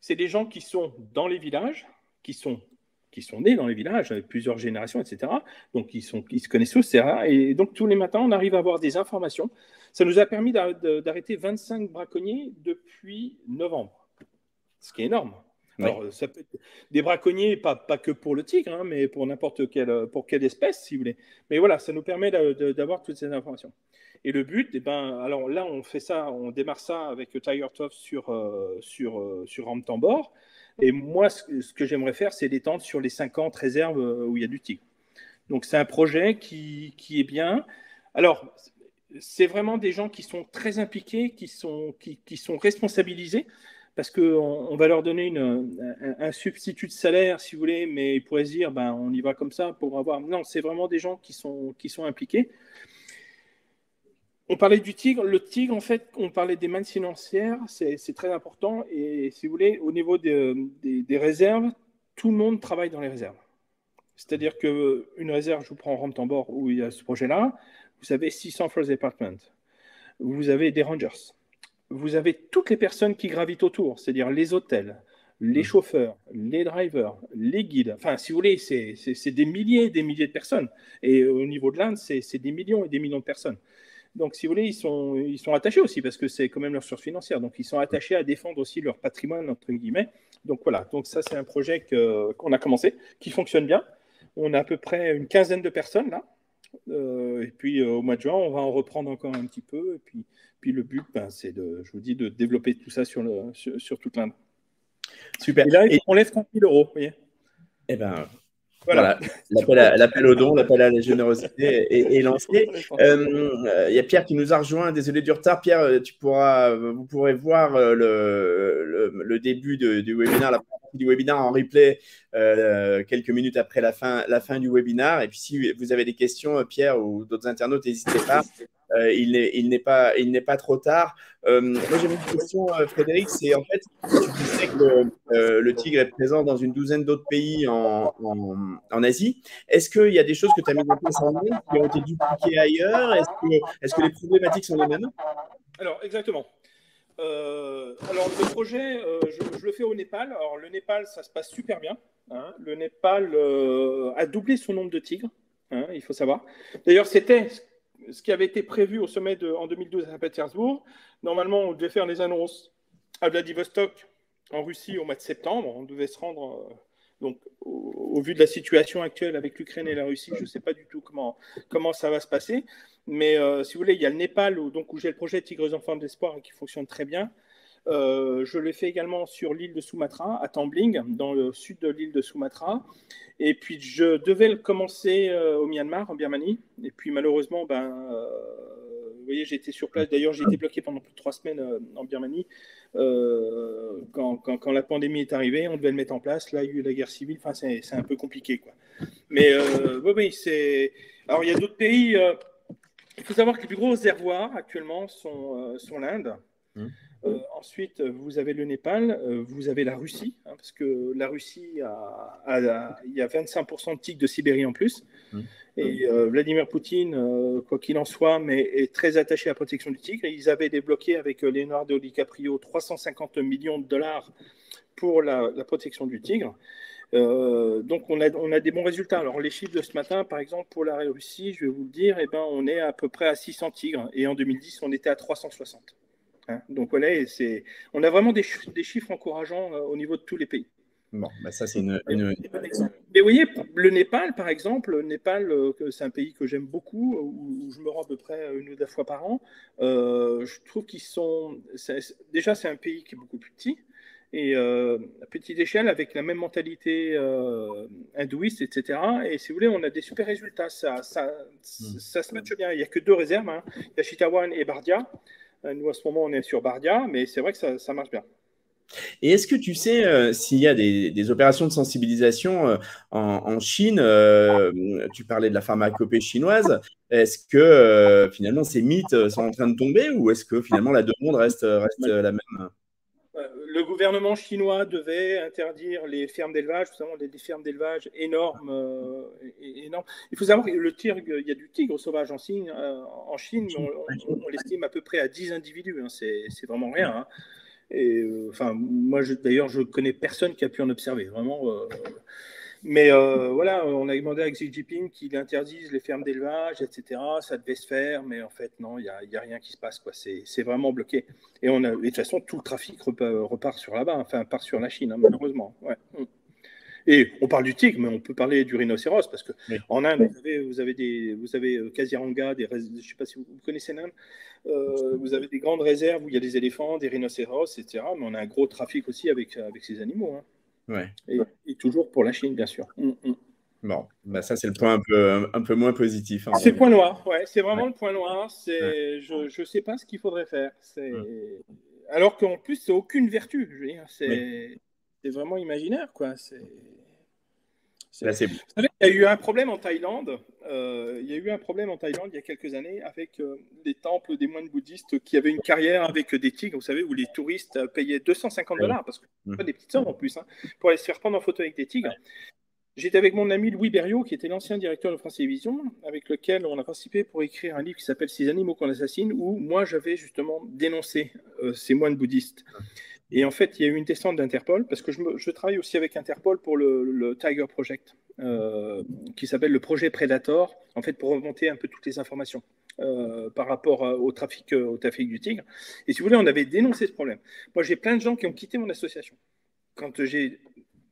c'est des gens qui sont dans les villages, qui sont nés dans les villages, avec plusieurs générations, etc. Donc, ils se connaissent tous, c'est rare. Et donc, tous les matins, on arrive à avoir des informations. Ça nous a permis d'arrêter 25 braconniers depuis novembre, ce qui est énorme. Oui. Alors, ça peut être des braconniers, pas que pour le tigre, hein, mais pour n'importe quelle espèce, si vous voulez. Mais voilà, ça nous permet d'avoir toutes ces informations. Et le but, alors là, on démarre ça avec Tiger Tough sur Ramptambor. Et moi, ce que j'aimerais faire, c'est l'étendre sur les 50 réserves où il y a du tigre. Donc, c'est un projet qui est bien. Alors, c'est vraiment des gens qui sont très impliqués, qui sont responsabilisés, parce qu'on va leur donner un substitut de salaire, si vous voulez, mais ils pourraient se dire, on y va comme ça pour avoir... Non, c'est vraiment des gens qui sont impliqués. On parlait du tigre. Le tigre, en fait, on parlait des mannes financières, c'est très important. Et si vous voulez, au niveau des réserves, tout le monde travaille dans les réserves. C'est-à-dire qu'une réserve, je vous prends Ramptambor, où il y a ce projet-là, vous avez 600 Forest Department, vous avez des rangers, vous avez toutes les personnes qui gravitent autour, c'est-à-dire les hôtels, les chauffeurs, les drivers, les guides. Enfin, si vous voulez, c'est des milliers et des milliers de personnes. Et au niveau de l'Inde, c'est des millions et des millions de personnes. Donc, si vous voulez, ils sont attachés aussi, parce que c'est quand même leur source financière. Donc, ils sont attachés à défendre aussi leur patrimoine, entre guillemets. Donc, voilà. Donc, ça, c'est un projet qu'on a commencé, qui fonctionne bien. On a à peu près une quinzaine de personnes, là. Et puis, au mois de juin, on va en reprendre encore un petit peu. Et puis le but, c'est je vous dis, de développer tout ça sur toute l'Inde.
Super.
Et là, on lève 30 000 €, vous voyez.
Eh bien, voilà. L'appel au don, l'appel à la générosité est lancé. Il y a Pierre qui nous a rejoint. Désolé du retard. Pierre, vous pourrez voir le début du webinaire, la première partie du webinaire en replay quelques minutes après la fin du webinaire. Et puis, si vous avez des questions, Pierre ou d'autres internautes, n'hésitez pas. Il n'est pas trop tard. Moi, j'ai une question, Frédéric, c'est en fait, tu disais que le tigre est présent dans une douzaine d'autres pays en Asie. Est-ce qu'il y a des choses que tu as mises en place en Inde qui ont été dupliquées ailleurs? Est-ce que les problématiques sont les mêmes?
Alors, exactement. Alors, le projet, je le fais au Népal. Alors, le Népal, ça se passe super bien. Hein. Le Népal a doublé son nombre de tigres, hein, il faut savoir. D'ailleurs, c'était ce qui avait été prévu au sommet en 2012 à Saint-Pétersbourg. Normalement, on devait faire les annonces à Vladivostok, en Russie, au mois de septembre. On devait se rendre... donc, au vu de la situation actuelle avec l'Ukraine et la Russie, je ne sais pas du tout comment ça va se passer. Mais si vous voulez, il y a le Népal où j'ai le projet Tigres en forme d'espoir qui fonctionne très bien. Je l'ai fait également sur l'île de Sumatra, à Tambling, dans le sud de l'île de Sumatra. Et puis, je devais le commencer au Myanmar, en Birmanie. Et puis, malheureusement, vous voyez, j'ai été sur place. D'ailleurs, j'ai été bloqué pendant plus de 3 semaines en Birmanie. Quand la pandémie est arrivée, on devait le mettre en place. Là, il y a eu la guerre civile. Enfin, c'est un peu compliqué, quoi. Mais oui, c'est... Alors, il y a d'autres pays... il faut savoir que les plus gros réservoirs actuellement sont l'Inde. Ensuite, vous avez le Népal, vous avez la Russie, hein, parce que la Russie, il y a 25% de tigres de Sibérie en plus. Et Vladimir Poutine, quoi qu'il en soit, mais est très attaché à la protection du tigre. Et ils avaient débloqué avec Leonardo DiCaprio 350 millions de dollars pour la protection du tigre. Donc, on a des bons résultats. Alors, les chiffres de ce matin, par exemple, pour la Russie, je vais vous le dire, on est à peu près à 600 tigres. Et en 2010, on était à 360. Hein, donc, voilà, on a vraiment des chiffres encourageants au niveau de tous les pays.
Bon, ça, c'est une...
Mais vous voyez, le Népal, par exemple, c'est un pays que j'aime beaucoup, où je me rends à peu près 1 ou 2 fois par an. Je trouve qu'ils sont... Déjà, c'est un pays qui est beaucoup plus petit. Et à petite échelle, avec la même mentalité hindouiste, etc. Et si vous voulez, on a des super résultats. Ça se matche bien. Il n'y a que 2 réserves. Hein. Il y a Chitawan et Bardia. Nous, à ce moment, on est sur Bardia, mais c'est vrai que ça marche bien.
Et est-ce que tu sais s'il y a des opérations de sensibilisation en Chine tu parlais de la pharmacopée chinoise. Est-ce que finalement ces mythes sont en train de tomber ou est-ce que finalement la demande reste la même?
Le gouvernement chinois devait interdire les fermes d'élevage, notamment des fermes d'élevage énormes, énormes. Il faut savoir que il y a du tigre sauvage en Chine, mais on l'estime à peu près à 10 individus. Hein. C'est vraiment rien. Hein. Et enfin, moi, d'ailleurs, je connais personne qui a pu en observer. Vraiment. Mais voilà, on a demandé à Xi Jinping qu'il interdise les fermes d'élevage, etc. Ça devait se faire, mais en fait, non, il y a rien qui se passe. Quoi. C'est vraiment bloqué. Et de toute façon, tout le trafic repart sur là-bas, enfin, part sur la Chine, hein, malheureusement. Ouais. Et on parle du tigre, mais on peut parler du rhinocéros, parce que oui. En Inde, vous avez Kaziranga, je ne sais pas si vous connaissez l'Inde, vous avez des grandes réserves où il y a des éléphants, des rhinocéros, etc. Mais on a un gros trafic aussi avec ces animaux. Hein.
Ouais.
Et toujours pour la Chine, bien sûr.
Bon, bah ça c'est le point un peu moins positif. Hein,
c'est le point noir, ouais, c'est vraiment le point noir. Je ne sais pas ce qu'il faudrait faire. Alors qu'en plus, c'est aucune vertu. Je veux dire, c'est vraiment imaginaire, quoi.
Là,
vous savez, il y a eu un problème en Thaïlande. Il y a quelques années avec des temples des moines bouddhistes qui avaient une carrière avec des tigres, vous savez, où les touristes payaient $250 parce que c'est pas des petites sommes en plus, hein, pour aller se faire prendre en photo avec des tigres. J'étais avec mon ami Louis Berriot, qui était l'ancien directeur de France Télévisions, avec lequel on a participé pour écrire un livre qui s'appelle Ces animaux qu'on assassine, où moi j'avais justement dénoncé ces moines bouddhistes. Et en fait, il y a eu une descente d'Interpol, parce que je travaille aussi avec Interpol pour le Tiger Project, qui s'appelle le projet Predator, en fait, pour remonter un peu toutes les informations par rapport au trafic du tigre. Et si vous voulez, on avait dénoncé ce problème. Moi, j'ai plein de gens qui ont quitté mon association quand j'ai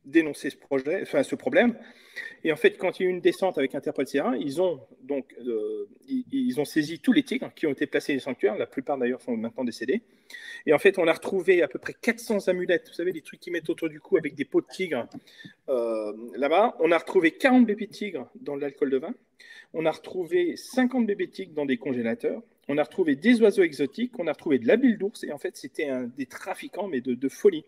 dénoncé ce problème. Et en fait, quand il y a eu une descente avec Interpol Sierra, ils ont saisi tous les tigres qui ont été placés dans les sanctuaires. La plupart d'ailleurs sont maintenant décédés. Et en fait, on a retrouvé à peu près 400 amulettes. Vous savez, les trucs qu'ils mettent autour du cou avec des peaux de tigre là-bas. On a retrouvé 40 bébés tigres dans de l'alcool de vin. On a retrouvé 50 bébés tigres dans des congélateurs. On a retrouvé des oiseaux exotiques. On a retrouvé de la bile d'ours. Et en fait, c'était des trafiquants, mais de folie.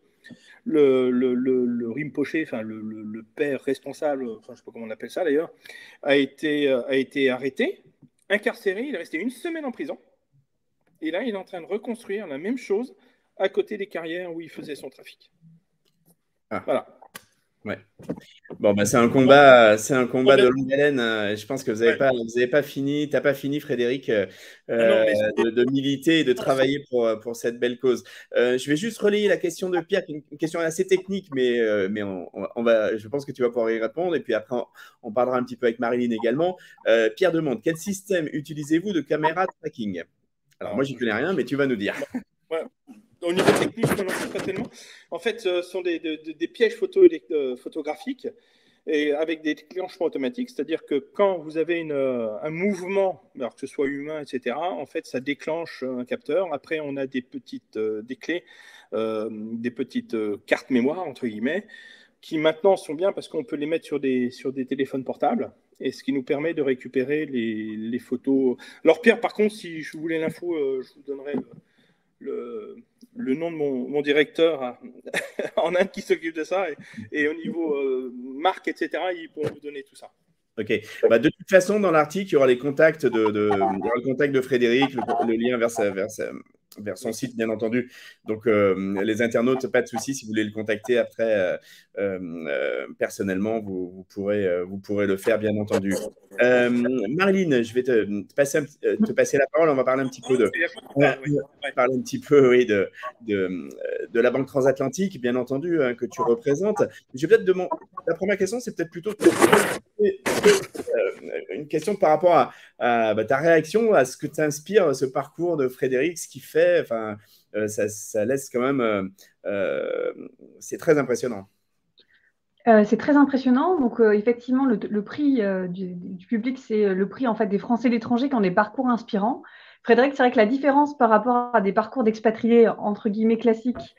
Le Rinpoche, enfin le père responsable, enfin, je ne sais pas comment on appelle ça d'ailleurs, a été arrêté, incarcéré. Il est resté 1 semaine en prison. Et là, il est en train de reconstruire la même chose à côté des carrières où il faisait son trafic.
Ah.
Voilà.
Ouais. Bon, bah, c'est un combat de longue haleine. Je pense que vous n'avez pas fini. T'as pas fini, Frédéric, de militer et de travailler pour cette belle cause. Je vais juste relayer la question de Pierre, une question assez technique, mais je pense que tu vas pouvoir y répondre. Et puis après, on parlera un petit peu avec Marilyn également. Pierre demande, quel système utilisez-vous de caméra tracking? Alors, moi, j'y connais rien, mais tu vas nous dire.
Ouais. Au niveau technique, je ne sais pas tellement. En fait, ce sont des pièges photographiques et avec des déclenchements automatiques. C'est-à-dire que quand vous avez un mouvement, alors que ce soit humain, etc., en fait, ça déclenche un capteur. Après, on a des clés, des petites cartes mémoire, entre guillemets, qui maintenant sont bien parce qu'on peut les mettre sur des téléphones portables. Et ce qui nous permet de récupérer les photos. Alors, Pierre, par contre, si je voulais l'info, je vous donnerai le nom de mon directeur en Inde qui s'occupe de ça. Et au niveau marque, etc., ils pourront vous donner tout ça.
Ok. Bah, de toute façon, dans l'article, il y aura les contacts le contact de Frédéric, le lien vers son site, bien entendu. Donc, les internautes, pas de souci. Si vous voulez le contacter après, personnellement, vous pourrez le faire, bien entendu. Marilyn, je vais te passer la parole. On va parler un petit peu de la Banque Transatlantique, bien entendu, que tu représentes. Je vais peut-être la première question, c'est peut-être plutôt une question par rapport à ta réaction, à ce que t'inspire ce parcours de Frédéric, ce qu'il fait. Enfin, ça laisse quand même. C'est très impressionnant.
C'est très impressionnant. Donc, effectivement, le prix du public, c'est le prix en fait des Français de l'étranger qui ont des parcours inspirants. Frédéric, c'est vrai que la différence par rapport à des parcours d'expatriés entre guillemets classiques,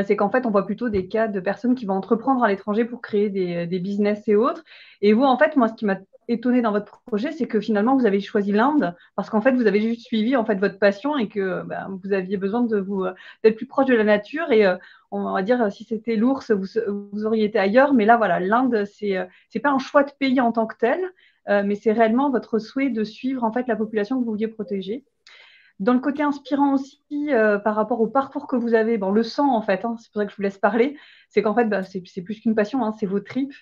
c'est qu'en fait, on voit plutôt des cas de personnes qui vont entreprendre à l'étranger pour créer des business et autres. Et vous, en fait, moi, ce qui m'a étonné dans votre projet, c'est que finalement, vous avez choisi l'Inde parce qu'en fait, vous avez juste suivi en fait votre passion et que vous aviez besoin d'être plus proche de la nature. Et on va dire, si c'était l'ours, vous auriez été ailleurs. Mais là, voilà, l'Inde, c'est pas un choix de pays en tant que tel, mais c'est réellement votre souhait de suivre en fait la population que vous vouliez protéger. Dans le côté inspirant aussi, par rapport au parcours que vous avez, bon, le sang en fait, hein, c'est pour ça que je vous laisse parler, c'est qu'en fait, c'est plus qu'une passion, hein, c'est vos tripes.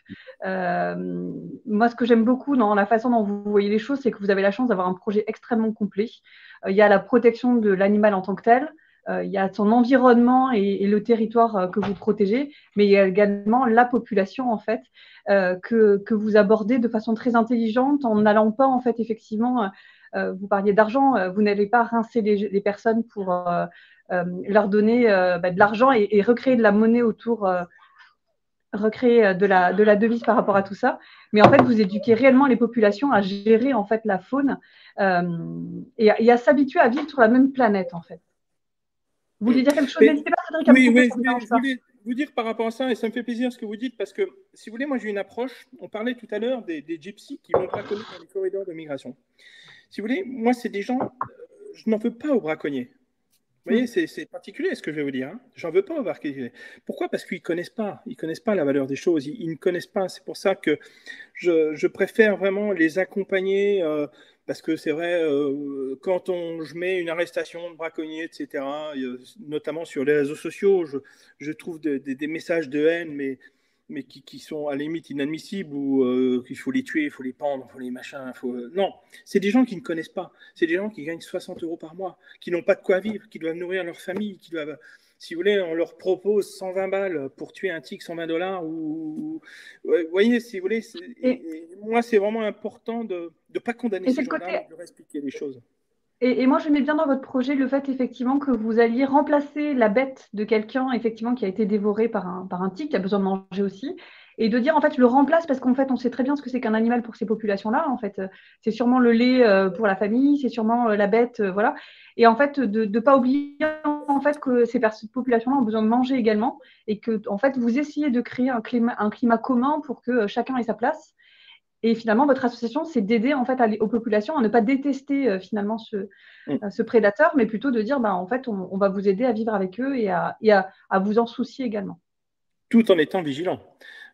Moi, ce que j'aime beaucoup dans la façon dont vous voyez les choses, c'est que vous avez la chance d'avoir un projet extrêmement complet. Il y a la protection de l'animal en tant que tel, il y a son environnement et le territoire que vous protégez, mais il y a également la population en fait que vous abordez de façon très intelligente en n'allant pas en fait effectivement vous parliez d'argent, vous n'allez pas rincer les personnes pour leur donner de l'argent et recréer de la monnaie autour, recréer de la devise par rapport à tout ça. Mais en fait, vous éduquez réellement les populations à gérer en fait la faune et à s'habituer à vivre sur la même planète en fait. Vous vouliez dire quelque chose? N'hésitez pas, Frédéric, à me couper,
je voulais vous dire par rapport à ça, et ça me fait plaisir ce que vous dites, parce que, si vous voulez, moi j'ai une approche, on parlait tout à l'heure des gypsies qui vont braconner dans les corridors de migration. Si vous voulez, moi c'est des gens, je n'en veux pas aux braconniers. Vous voyez, c'est particulier ce que je vais vous dire. Hein. J'en veux pas aux braconniers. Pourquoi? Parce qu'ils connaissent pas. Ils connaissent pas la valeur des choses. Ils ne connaissent pas. C'est pour ça que je préfère vraiment les accompagner. Parce que c'est vrai, quand je mets une arrestation de braconnier, etc., notamment sur les réseaux sociaux, je trouve des messages de haine, mais qui sont à la limite inadmissibles, ou qu'il faut les tuer, il faut les pendre, il faut les machins. Non, c'est des gens qui ne connaissent pas. C'est des gens qui gagnent 60 € par mois, qui n'ont pas de quoi vivre, qui doivent nourrir leur famille, qui doivent... Si vous voulez, on leur propose 120 balles pour tuer un tigre, 120 $. Vous voyez, si vous voulez, moi, c'est vraiment important de ne pas condamner ces gens-là, mais de leur expliquer les choses.
Et moi, je mets bien dans votre projet le fait, effectivement, que vous alliez remplacer la bête de quelqu'un, effectivement, qui a été dévoré par un tigre, qui a besoin de manger aussi, et de dire, en fait, je le remplace parce qu'en fait, on sait très bien ce que c'est qu'un animal pour ces populations-là. En fait, c'est sûrement le lait pour la famille, c'est sûrement la bête, voilà. Et en fait, de ne pas oublier, en fait, que ces populations-là ont besoin de manger également, et que, en fait, vous essayez de créer un climat commun pour que chacun ait sa place. Et finalement, votre association, c'est d'aider en fait aux populations à ne pas détester finalement ce prédateur, mais plutôt de dire, en fait, on va vous aider à vivre avec eux et à vous en soucier également.
Tout en étant vigilant.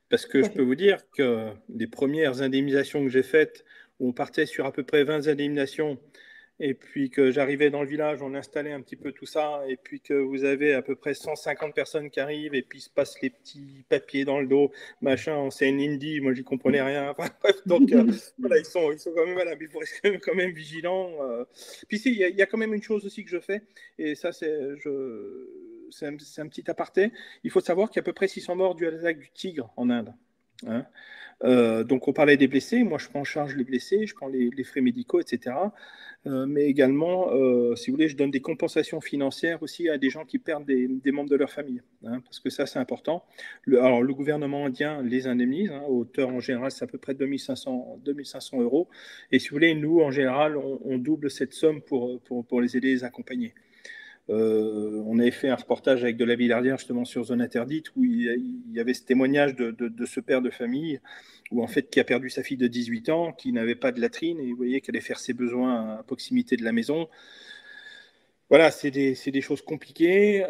Parce que je peux vous dire que les premières indemnisations que j'ai faites, où on partait sur à peu près 20 indemnisations, et puis que j'arrivais dans le village, on installait un petit peu tout ça, et puis que vous avez à peu près 150 personnes qui arrivent, et puis se passent les petits papiers dans le dos, machin, c'est un indie, moi j'y comprenais rien. Enfin, bref, donc voilà, ils sont quand même là, mais il faut rester quand même vigilant. Puis il y a quand même une chose aussi que je fais, et ça c'est un petit aparté. Il faut savoir qu'il y a à peu près 600 morts dus à l'attaque du tigre en Inde. Hein. Donc on parlait des blessés, moi je prends en charge les blessés, je prends les frais médicaux, etc. Mais également, si vous voulez, je donne des compensations financières aussi à des gens qui perdent des membres de leur famille, hein, parce que ça c'est important. Alors le gouvernement indien les indemnise, hein, hauteur en général c'est à peu près 2500 €, et si vous voulez, nous en général on double cette somme pour les aider, les accompagner. On avait fait un reportage avec de la Villardière justement sur Zone Interdite où il y avait ce témoignage de ce père de famille où en fait qui a perdu sa fille de 18 ans, qui n'avait pas de latrine et vous voyez qu'elle allait faire ses besoins à proximité de la maison. Voilà, c'est des choses compliquées.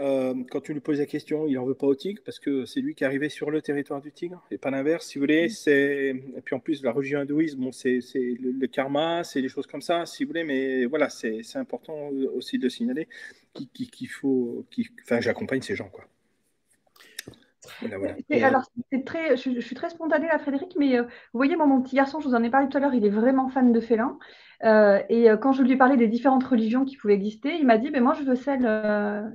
Quand tu lui poses la question, il n'en veut pas au tigre parce que c'est lui qui est arrivé sur le territoire du tigre et pas l'inverse, si vous voulez. Et puis en plus, la religion hindouiste, bon, c'est le karma, c'est des choses comme ça, si vous voulez. Mais voilà, c'est important aussi de signaler qu'il faut... Enfin, j'accompagne ces gens, quoi.
Voilà. Alors, je suis très spontanée là, Frédéric, mais vous voyez, mon petit garçon, je vous en ai parlé tout à l'heure, il est vraiment fan de félins. Et quand je lui ai parlé des différentes religions qui pouvaient exister, il m'a dit, moi, je veux celle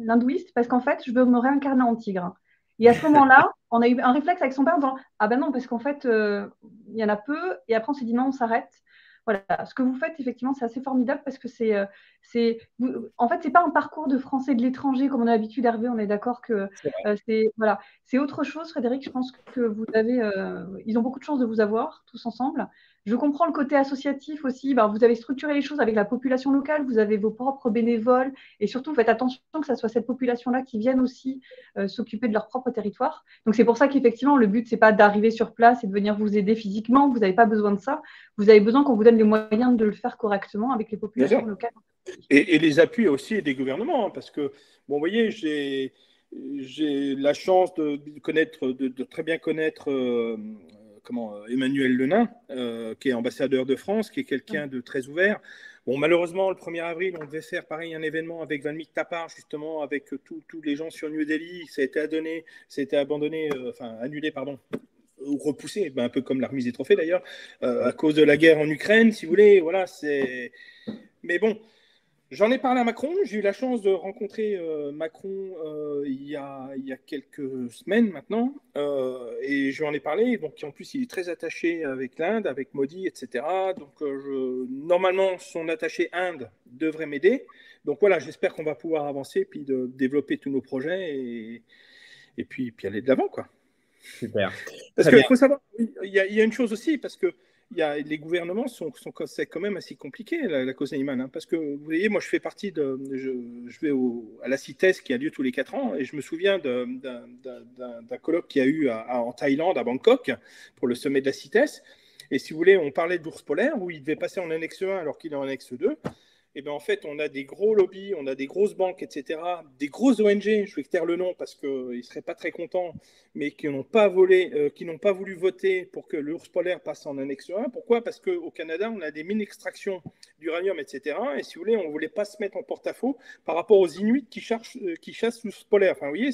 l'hindouiste parce qu'en fait, je veux me réincarner en tigre. Et à ce moment-là, on a eu un réflexe avec son père en disant, ah ben non, parce qu'en fait, il y en a peu. Et après, on s'est dit, non, on s'arrête. Voilà, ce que vous faites, effectivement, c'est assez formidable parce que en fait, c'est pas un parcours de Français de l'étranger comme on a l'habitude, Hervé, on est d'accord que c'est autre chose, Frédéric, je pense que vous avez, ils ont beaucoup de chance de vous avoir tous ensemble. Je comprends le côté associatif aussi. Ben, vous avez structuré les choses avec la population locale, vous avez vos propres bénévoles et surtout faites attention que ce soit cette population-là qui vienne aussi s'occuper de leur propre territoire. Donc c'est pour ça qu'effectivement le but c'est pas d'arriver sur place et de venir vous aider physiquement. Vous n'avez pas besoin de ça. Vous avez besoin qu'on vous donne les moyens de le faire correctement avec les populations locales.
Et les appuis aussi des gouvernements, hein, parce que bon, vous voyez, j'ai la chance de connaître, de très bien connaître Emmanuel Lenain, qui est ambassadeur de France, qui est quelqu'un de très ouvert. Bon, malheureusement, le 1er avril, on devait faire pareil un événement avec Valmik Thapar, justement, avec tous les gens sur New Delhi. Ça a été abandonné, annulé, pardon, ou repoussé, un peu comme la remise des trophées d'ailleurs, à cause de la guerre en Ukraine, si vous voulez. Voilà, c'est. Mais bon. J'en ai parlé à Macron. J'ai eu la chance de rencontrer Macron il y a quelques semaines maintenant. Et je lui en ai parlé. Donc, en plus, il est très attaché avec l'Inde, avec Modi, etc. Donc, normalement, son attaché Inde devrait m'aider. Donc, voilà, j'espère qu'on va pouvoir avancer, puis de développer tous nos projets et puis aller de l'avant, quoi.
Super.
Parce qu'il faut savoir, il y a une chose aussi, parce que les gouvernements c'est quand même assez compliqué, la cause animale. Hein, parce que, vous voyez, moi, je fais partie je vais à la CITES qui a lieu tous les 4 ans, et je me souviens d'un colloque qu'il y a eu en Thaïlande, à Bangkok, pour le sommet de la CITES. Et si vous voulez, on parlait d'ours polaires, où il devait passer en annexe 1 alors qu'il est en annexe 2. Et bien, en fait, on a des gros lobbies, on a des grosses banques, etc., des grosses ONG, je vais taire le nom parce qu'ils ne seraient pas très contents, mais qui n'ont pas voulu voter pour que l'ours polaire passe en annexe 1. Pourquoi? Parce qu'au Canada, on a des mines d'extraction d'uranium, etc. Et si vous voulez, on ne voulait pas se mettre en porte-à-faux par rapport aux Inuits qui chassent l'ours polaire. Enfin, vous voyez,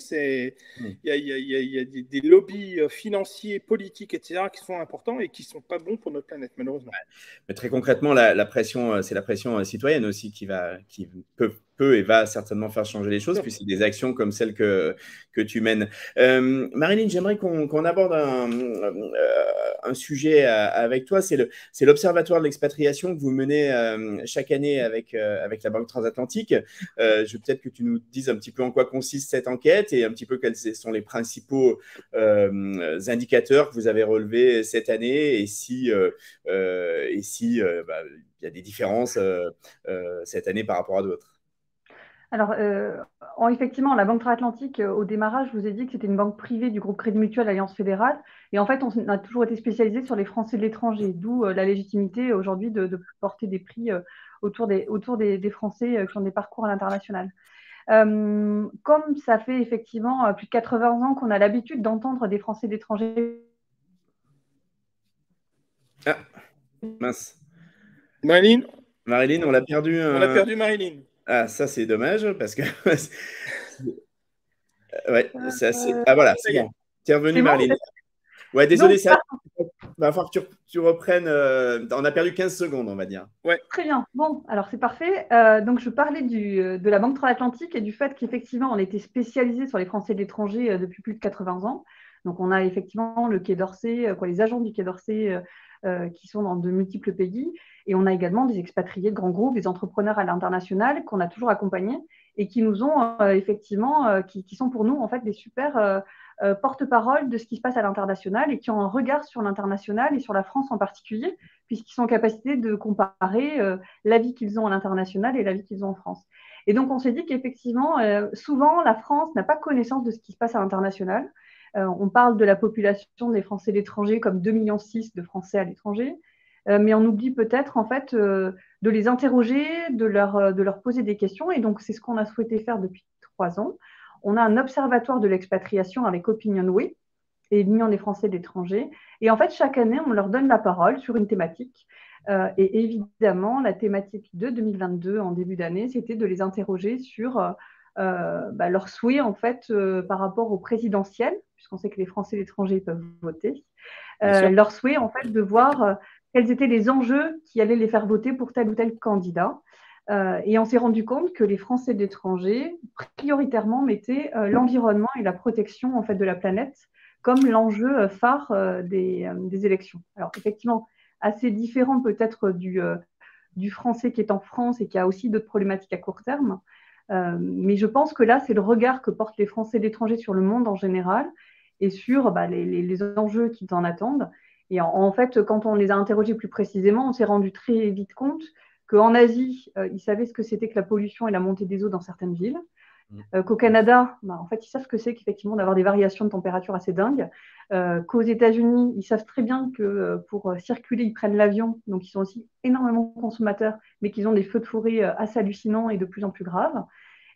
il y a des lobbies financiers, politiques, etc., qui sont importants et qui ne sont pas bons pour notre planète, malheureusement.
Mais très concrètement, la pression, c'est la pression citoyenne aussi qui peut et va certainement faire changer les choses, puis c'est des actions comme celles que tu mènes. Marilyn, j'aimerais qu'on aborde un sujet avec toi, c'est l'Observatoire de l'expatriation que vous menez chaque année avec la Banque Transatlantique. Je veux peut-être que tu nous dises un petit peu en quoi consiste cette enquête et un petit peu quels sont les principaux indicateurs que vous avez relevés cette année et si il y a des différences cette année par rapport à d'autres.
Alors, effectivement, la Banque Transatlantique, au démarrage, je vous ai dit que c'était une banque privée du groupe Crédit Mutuel Alliance Fédérale. Et en fait, on a toujours été spécialisé sur les Français de l'étranger, d'où la légitimité aujourd'hui de porter des prix autour des Français qui ont des parcours à l'international. Comme ça fait effectivement plus de 80 ans qu'on a l'habitude d'entendre des Français de l'étranger.
Ah, mince.
Marilyn,
on l'a perdu.
On a perdu Marilyn.
Ah, ça, c'est dommage parce que. Ouais, c'est assez. Ah, voilà, c'est bon. Tu es revenu, Marilyn. Ouais, désolé, ça va falloir que tu reprennes. On a perdu 15 secondes, on va dire.
Ouais. Très bien. Bon, alors c'est parfait. Donc, je parlais de la Banque Transatlantique et du fait qu'effectivement, on était spécialisé sur les Français de l'étranger depuis plus de 80 ans. Donc, on a effectivement le Quai d'Orsay, les agents du Quai d'Orsay qui sont dans de multiples pays. Et on a également des expatriés de grands groupes, des entrepreneurs à l'international qu'on a toujours accompagnés et qui nous ont effectivement, qui sont pour nous en fait des super porte-parole de ce qui se passe à l'international et qui ont un regard sur l'international et sur la France en particulier, puisqu'ils sont en capacité de comparer la vie qu'ils ont à l'international et la vie qu'ils ont en France. Et donc, on s'est dit qu'effectivement, souvent, la France n'a pas connaissance de ce qui se passe à l'international. On parle de la population des Français de l'étranger comme 2,6 millions de Français à l'étranger, mais on oublie peut-être en fait de les interroger, de leur poser des questions. Et donc, c'est ce qu'on a souhaité faire depuis 3 ans. On a un observatoire de l'expatriation avec Opinionway et l'Union des Français de l'étranger. Et en fait, chaque année, on leur donne la parole sur une thématique. Et évidemment, la thématique de 2022, en début d'année, c'était de les interroger sur leurs souhaits en fait, par rapport au présidentiel, puisqu'on sait que les Français de l'étranger peuvent voter. Leur souhait en fait, de voir quels étaient les enjeux qui allaient les faire voter pour tel ou tel candidat. Et on s'est rendu compte que les Français de l'étranger, prioritairement, mettaient l'environnement et la protection en fait, de la planète comme l'enjeu phare des élections. Alors, effectivement, assez différent peut-être du Français qui est en France et qui a aussi d'autres problématiques à court terme. Mais je pense que là, c'est le regard que portent les Français de l'étranger sur le monde en général et sur les enjeux qu'ils en attendent. Et en fait, quand on les a interrogés plus précisément, on s'est rendu très vite compte qu'en Asie, ils savaient ce que c'était que la pollution et la montée des eaux dans certaines villes. Qu'au Canada, en fait, ils savent ce que c'est qu'effectivement d'avoir des variations de température assez dingues. Qu'aux États-Unis, ils savent très bien que pour circuler, ils prennent l'avion, donc ils sont aussi énormément consommateurs, mais qu'ils ont des feux de forêt assez hallucinants et de plus en plus graves.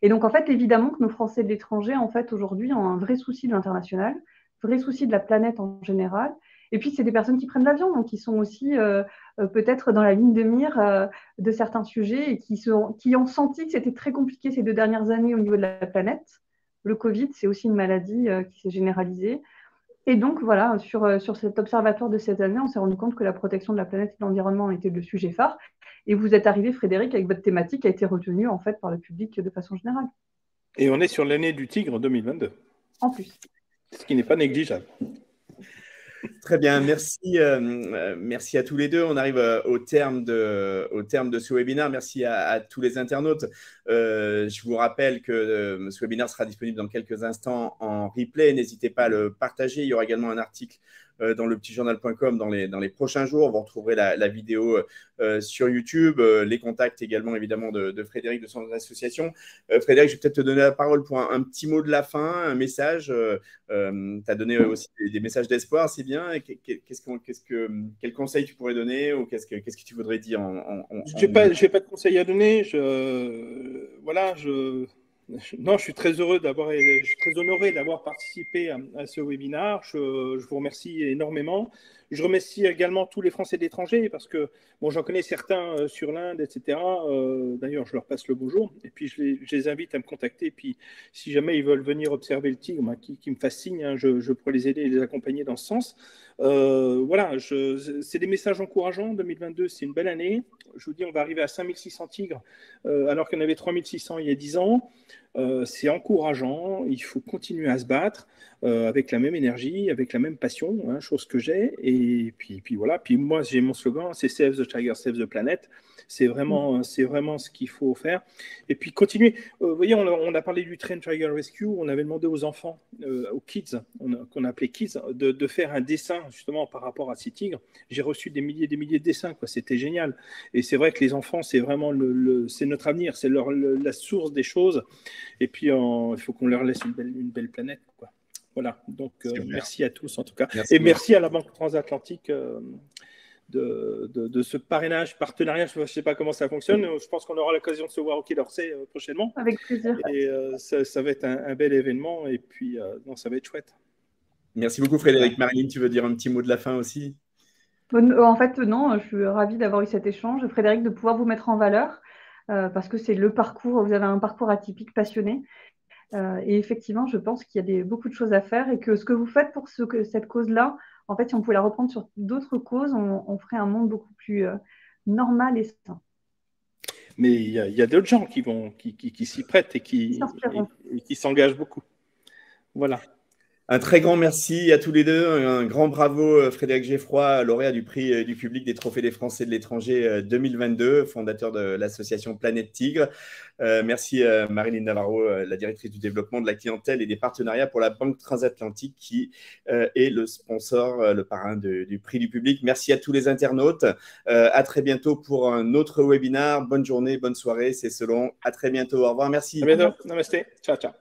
Et donc, en fait, évidemment que nos Français de l'étranger, en fait, aujourd'hui, ont un vrai souci de l'international, vrai souci de la planète en général. Et puis, c'est des personnes qui prennent l'avion, donc qui sont aussi peut-être dans la ligne de mire de certains sujets et qui ont senti que c'était très compliqué ces 2 dernières années au niveau de la planète. Le Covid, c'est aussi une maladie qui s'est généralisée. Et donc, voilà, sur cet observatoire de cette année, on s'est rendu compte que la protection de la planète et de l'environnement était le sujet phare. Et vous êtes arrivé, Frédéric, avec votre thématique qui a été retenue en fait par le public de façon générale.
Et on est sur l'année du tigre 2022.
En plus.
Ce qui n'est pas négligeable.
Très bien, merci à tous les deux. On arrive au terme de ce webinaire. Merci à tous les internautes. Je vous rappelle que ce webinaire sera disponible dans quelques instants en replay. N'hésitez pas à le partager. Il y aura également un article dans lepetitjournal.com dans les prochains jours. Vous retrouverez la vidéo sur YouTube, les contacts également évidemment de Frédéric de son association. Frédéric, je vais peut-être te donner la parole pour un petit mot de la fin, un message. Tu as donné aussi des messages d'espoir, c'est bien. Quel conseil tu pourrais donner ou qu'est-ce que tu voudrais dire
Je n'ai pas de conseil à donner. Non, je suis très heureux je suis très honoré d'avoir participé à ce webinaire. Je vous remercie énormément. Je remercie également tous les Français de l'étranger parce que bon, j'en connais certains sur l'Inde, etc. D'ailleurs, je leur passe le bonjour et puis je les invite à me contacter. Et puis, si jamais ils veulent venir observer le tigre, qui me fasse signe, hein, je pourrais les aider et les accompagner dans ce sens. Voilà, c'est des messages encourageants. 2022, c'est une belle année. Je vous dis, on va arriver à 5600 tigres alors qu'il y en avait 3600 il y a 10 ans. C'est encourageant, il faut continuer à se battre avec la même énergie, avec la même passion, hein, chose que j'ai. Et puis voilà. Puis moi, j'ai mon slogan, c'est Save the Tiger, Save the Planet. C'est vraiment ce qu'il faut faire. Et puis continuer. Vous voyez, on a parlé du Train Tiger Rescue. On avait demandé aux enfants, aux kids, qu'on appelait kids, de faire un dessin justement par rapport à ces tigres. J'ai reçu des milliers de dessins, quoi. C'était génial. Et c'est vrai que les enfants, c'est vraiment c'est notre avenir, c'est la source des choses. Et puis, il faut qu'on leur laisse une belle planète, quoi. Voilà, donc merci à tous en tout cas. Merci à la Banque Transatlantique de ce partenariat. Je ne sais pas comment ça fonctionne. Je pense qu'on aura l'occasion de se voir au Quai d'Orsay prochainement.
Avec plaisir.
Et ça va être un bel événement et puis ça va être chouette.
Merci beaucoup Frédéric. Marilyn, tu veux dire un petit mot de la fin aussi?
En fait, non, je suis ravie d'avoir eu cet échange. Frédéric, de pouvoir vous mettre en valeur parce que c'est le parcours, vous avez un parcours atypique, passionné. Et effectivement, je pense qu'il y a beaucoup de choses à faire et que ce que vous faites pour cette cause-là, en fait, si on pouvait la reprendre sur d'autres causes, on ferait un monde beaucoup plus normal et sain.
Mais il y a d'autres gens qui s'y prêtent et qui s'engagent beaucoup. Voilà.
Un très grand merci à tous les deux. Un grand bravo Frédéric Geffroy, lauréat du prix du public des Trophées des Français de l'étranger 2022, fondateur de l'association Planète Tigre. Merci Marilyn Navarro, la directrice du développement de la clientèle et des partenariats pour la Banque Transatlantique qui est le sponsor, le parrain du prix du public. Merci à tous les internautes. À très bientôt pour un autre webinaire. Bonne journée, bonne soirée. C'est Selon. À très bientôt. Au revoir. Merci.
À bientôt. Namasté. Ciao, ciao.